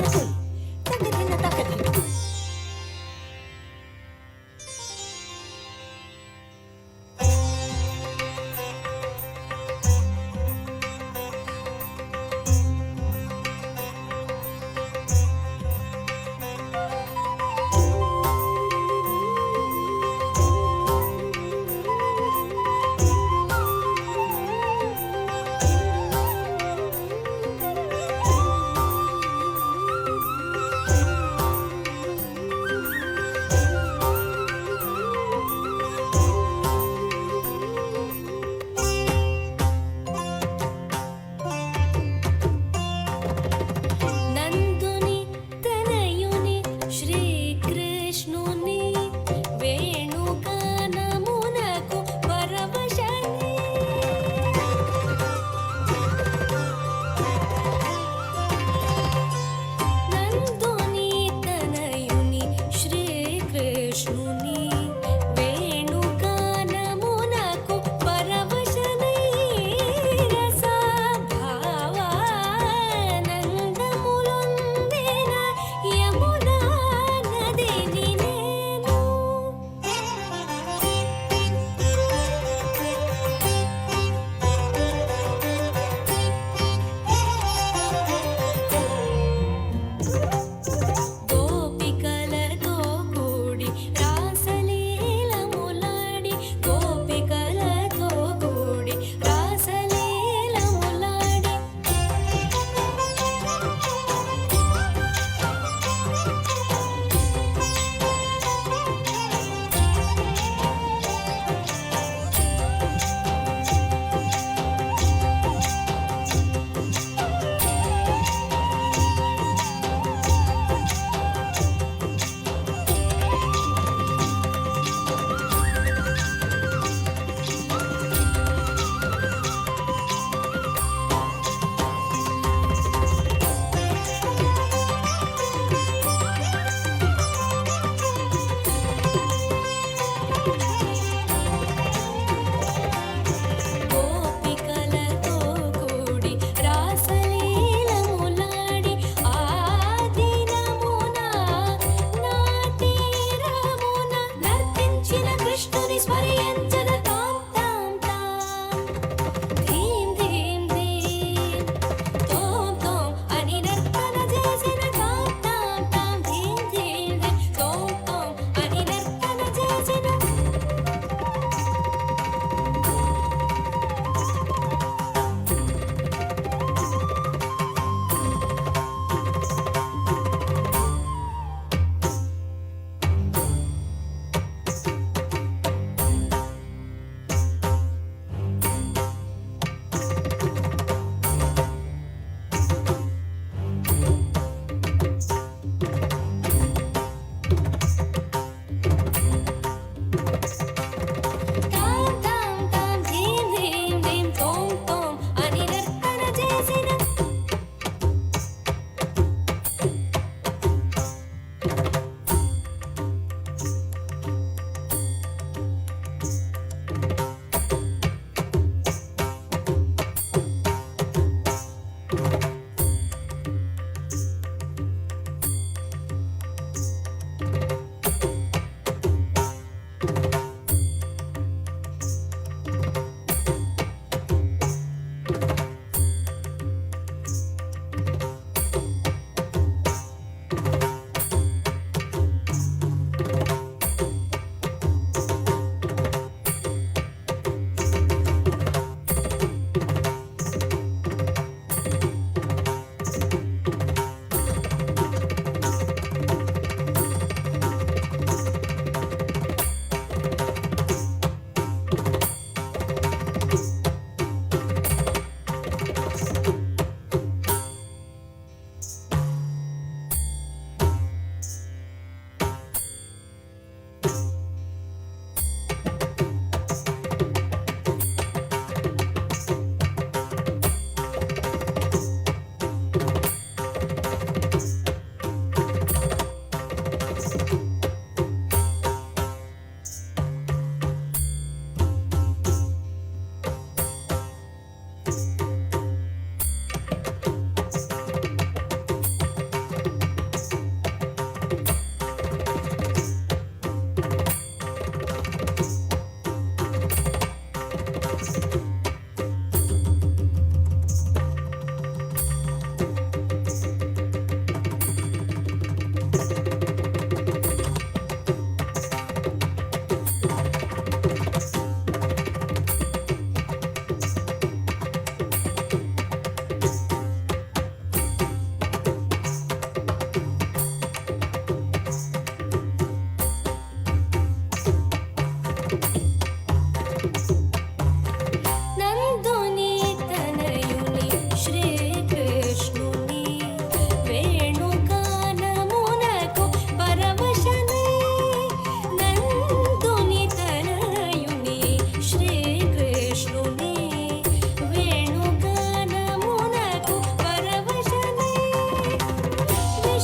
తకది తకదిన తకది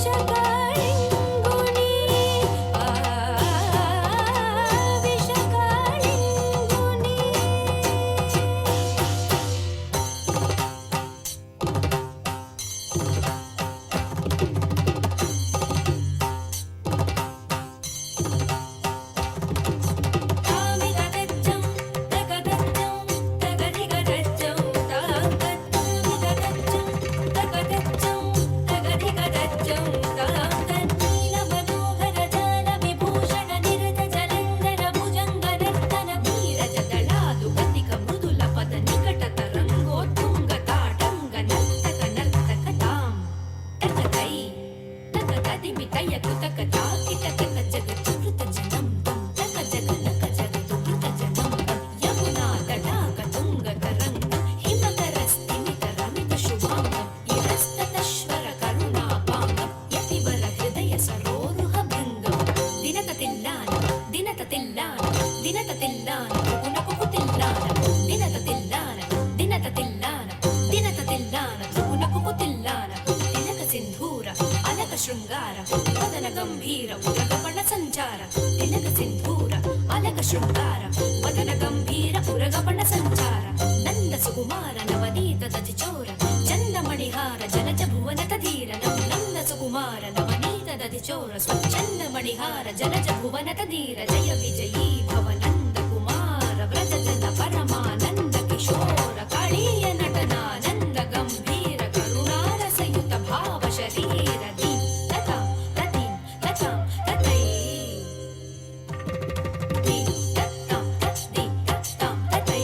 విషకాళింగుని విషకాళింగుని తామిగదచ్చం తగదచ్చం తగదిగదచ్చం తాగత్తుమిగదచ్చం తగదచ్చం తగదిగదచ్చం తాగత్తీల మనోహర జాల విభూషణ నిరత జలంధర భుజంగ నర్తన వీరజ దళాలు గతిక మృదుల పద నికట తరంగోత్తుంగ తాటంగ నర్తక నర్తక తాం తకతై తకతదిమి తయకు తక తాకిట తక జగత్కృత జనం తం తక జగనక జగదుకృత జనం తం యమునా తటాక తుంగ తరంగ హిమకరస్తిమిత రమిత శుభాంగం ఇరస్తతశ్వర కరుణాపాంగం యతివర హృదయ సరోరుహ బృంగం దినత తిల్లాన దినత తిల్లాన దినత తిల్లాన త్రిగుణకు తిల్లాన దినత తిల్లాన దినత తిల్లాన దినత తిల్లాన త్రిగుణకు తిల్లాన తిలక సింధూర అలక శృంగార వదన గంభీర ఉరగపణ సంచార తిలక సింధూర అలక శృంగార వదన గంభీర ఉరగపణ సంచార నంద సుకుమార నవనీత దతి చోర చందమణిహార జలజ భువన తధీర నంద సుకుమార నవనీత దతి చోర స్వచ్ఛందమణిహార జలజ భువన తధీర జయ విజయీ భవ నంద కుమార వ్రజ జన పరమానంద కిశోర కాళీయ నటనానంద గంభీర కరుణారసయుత భావ శరీర దీం తతాం తతీం తతాం తతై దీం తత్తాం తద్దీం తత్తాం తతై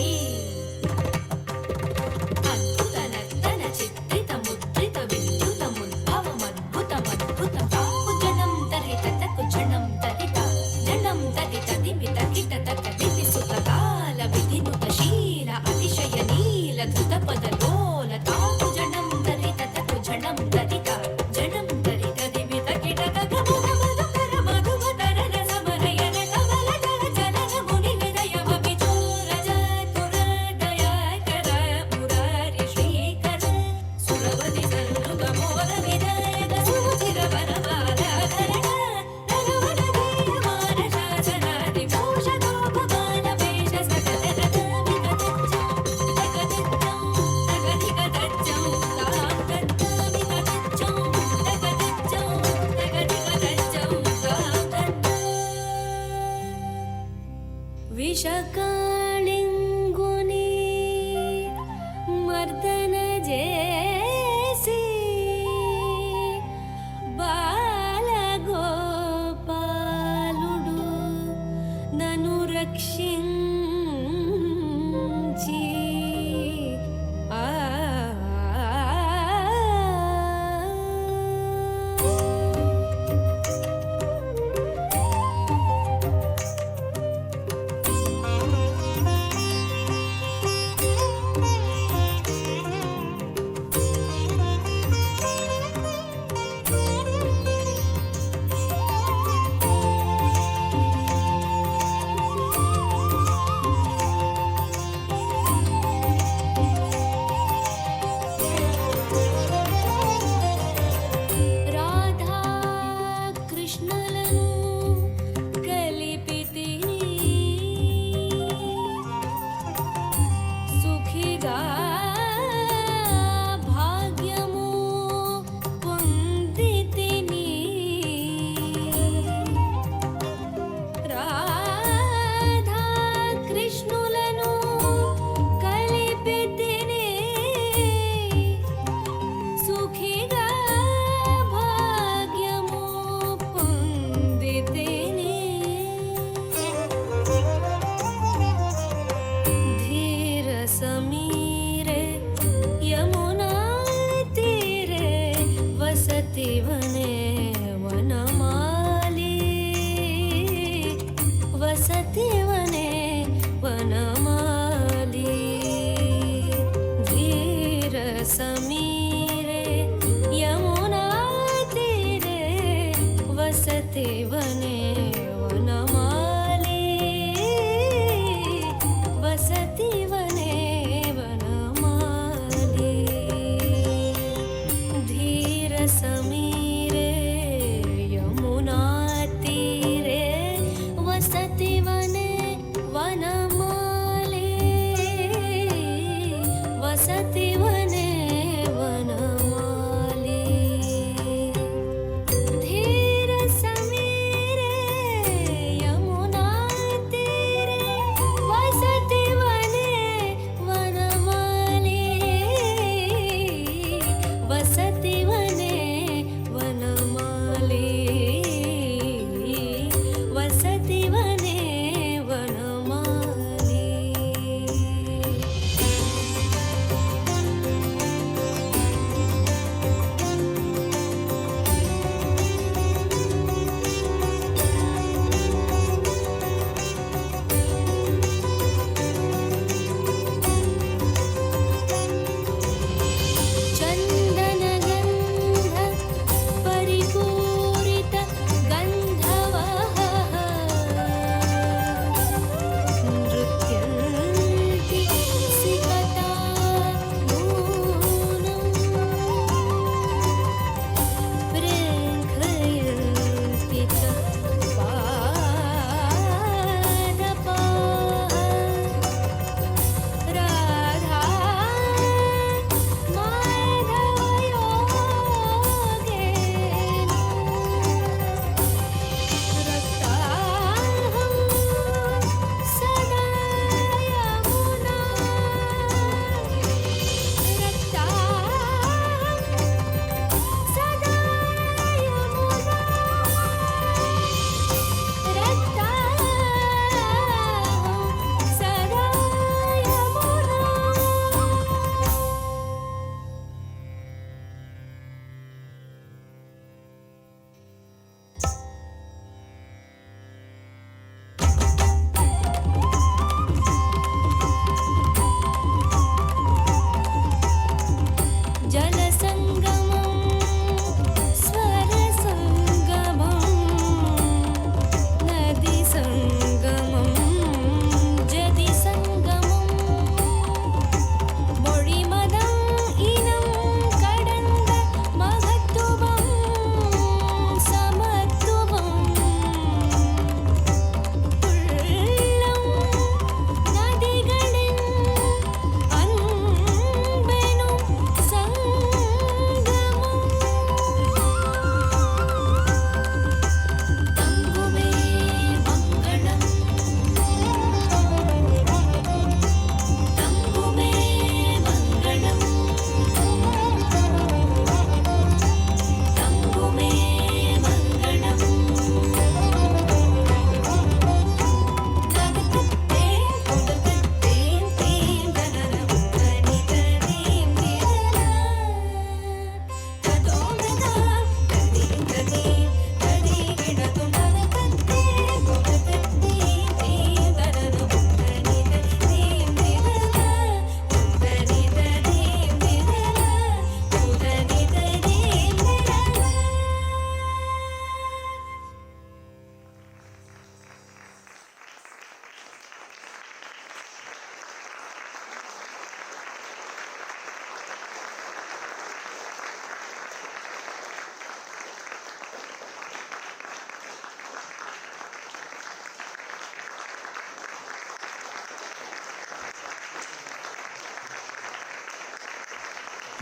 అద్భుత నర్తన చిత్రిత ముద్రిత విద్యుతముద్భవమద్భుతమద్భుతం తాకుజనం తరిత తకుజనం తరిత జనం తరిత దిమిత కిట తక దితి సుతకాల విధినుత శీల అతిశయ నీల ధృత పదలోల తాకుజనం తరిత తకుజనం తరిత జనం తరిత దిమిత కిట తక మధుర మధుకర మధుమతర రసమనయన కమల జల చలన ముని హృదయమ విచోర చతుర దయాకర మురారి శ్రీకర సురవతి సన్నుగ మోద విదాయక సుచిర వరమాలాధరణ నరవన వీయమాన శాసనాది భూషణోపమాన వేష సకల రథమిగదచ్చం తగదిగదచ్చం తగదిగదచ్చం తాగత్తమిగదచ్చం తగదచ్చం తగదిగదచ్చం తాగత్త విషకాళింగుని మర్దన చేసి బాలగోపాలుడు నను రక్షించి ఆ రాధా కృష్ణలను కలిపితిని సుఖిగా భాగ్యము పొందితిని రాధా కృష్ణులను కలిపితిని సుఖిగా భాగ్యము పొందితిని ధీర సమీరే యమునా తీరే వసతి వనే వనమాలి వసతి వనే వనమాలి ధీర సమీరే యమునా తీరే వసతి వనే వనమాలి వసతి వనే వనమాలి ధీర సమీరే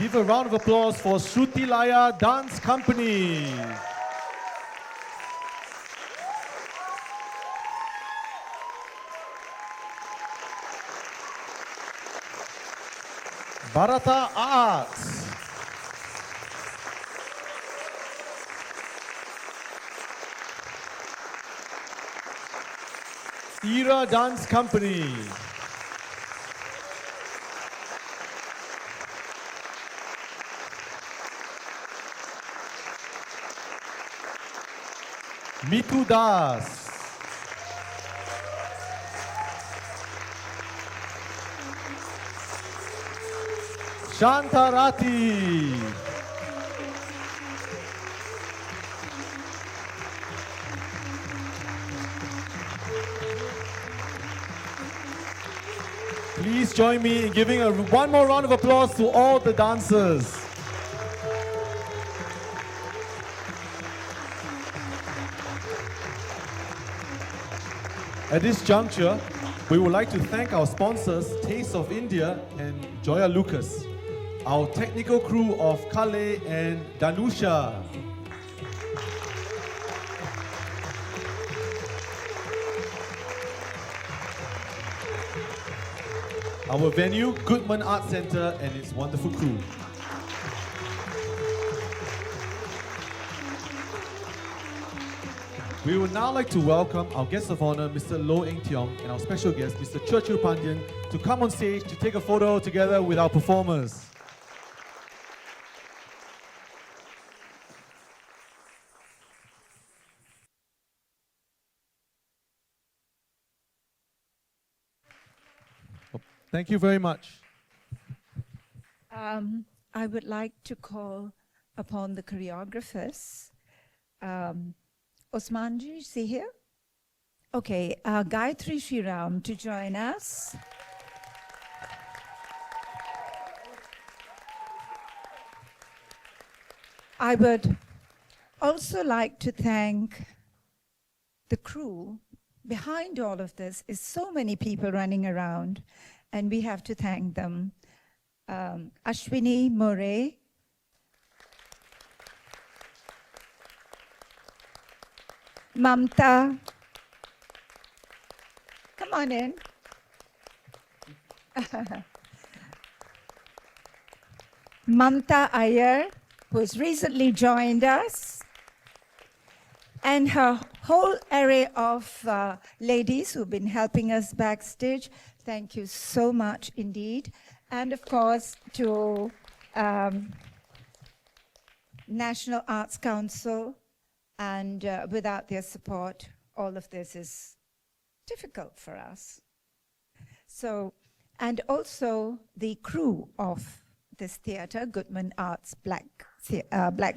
Give a round of applause for Shruti Laya Dance Company. Bharata Arts. Era Dance Company. Mitu Das. Shantarati. Please join me in giving one more round of applause to all the dancers. At this juncture, we would like to thank our sponsors, Taste of India and Joya Lucas, our technical crew of Kale and Danusha, our venue, Goodman Arts Centre and its wonderful crew. We would now like to welcome our guest of honor, Mr. Loh Eng Tiong, and our special guest, Mr. Churchill Pandian, to come on stage to take a photo together with our performers. Thank you very much. I would like to call upon the choreographers. Osmanji, is he here? Okay, Gayatri Shriram to join us. I would also like to thank the crew. Behind all of this is so many people running around, and we have to thank them. Ashwini More, Mamta, come on in. Mamta Iyer, who has recently joined us, and her whole array of ladies who've been helping us backstage. Thank you so much indeed. And of course, to National Arts Council, and without their support, all of this is difficult for us. So, and also the crew of this theatre, Goodman Arts Black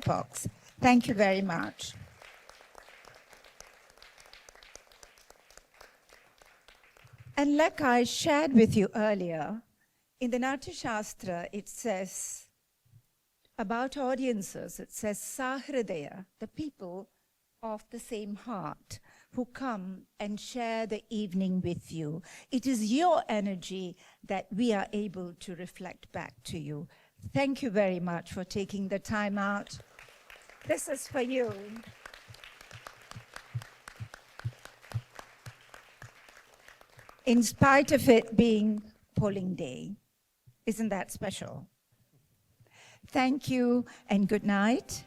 Box. Thank you very much. And like I shared with you earlier, in the Natya Shastra, it says about audiences, it says Sahridaya, the people of the same heart who come and share the evening with you. It is your energy that we are able to reflect back to you. Thank you very much for taking the time out. This is for you. In spite of it being polling day. Isn't that special? Thank you and good night.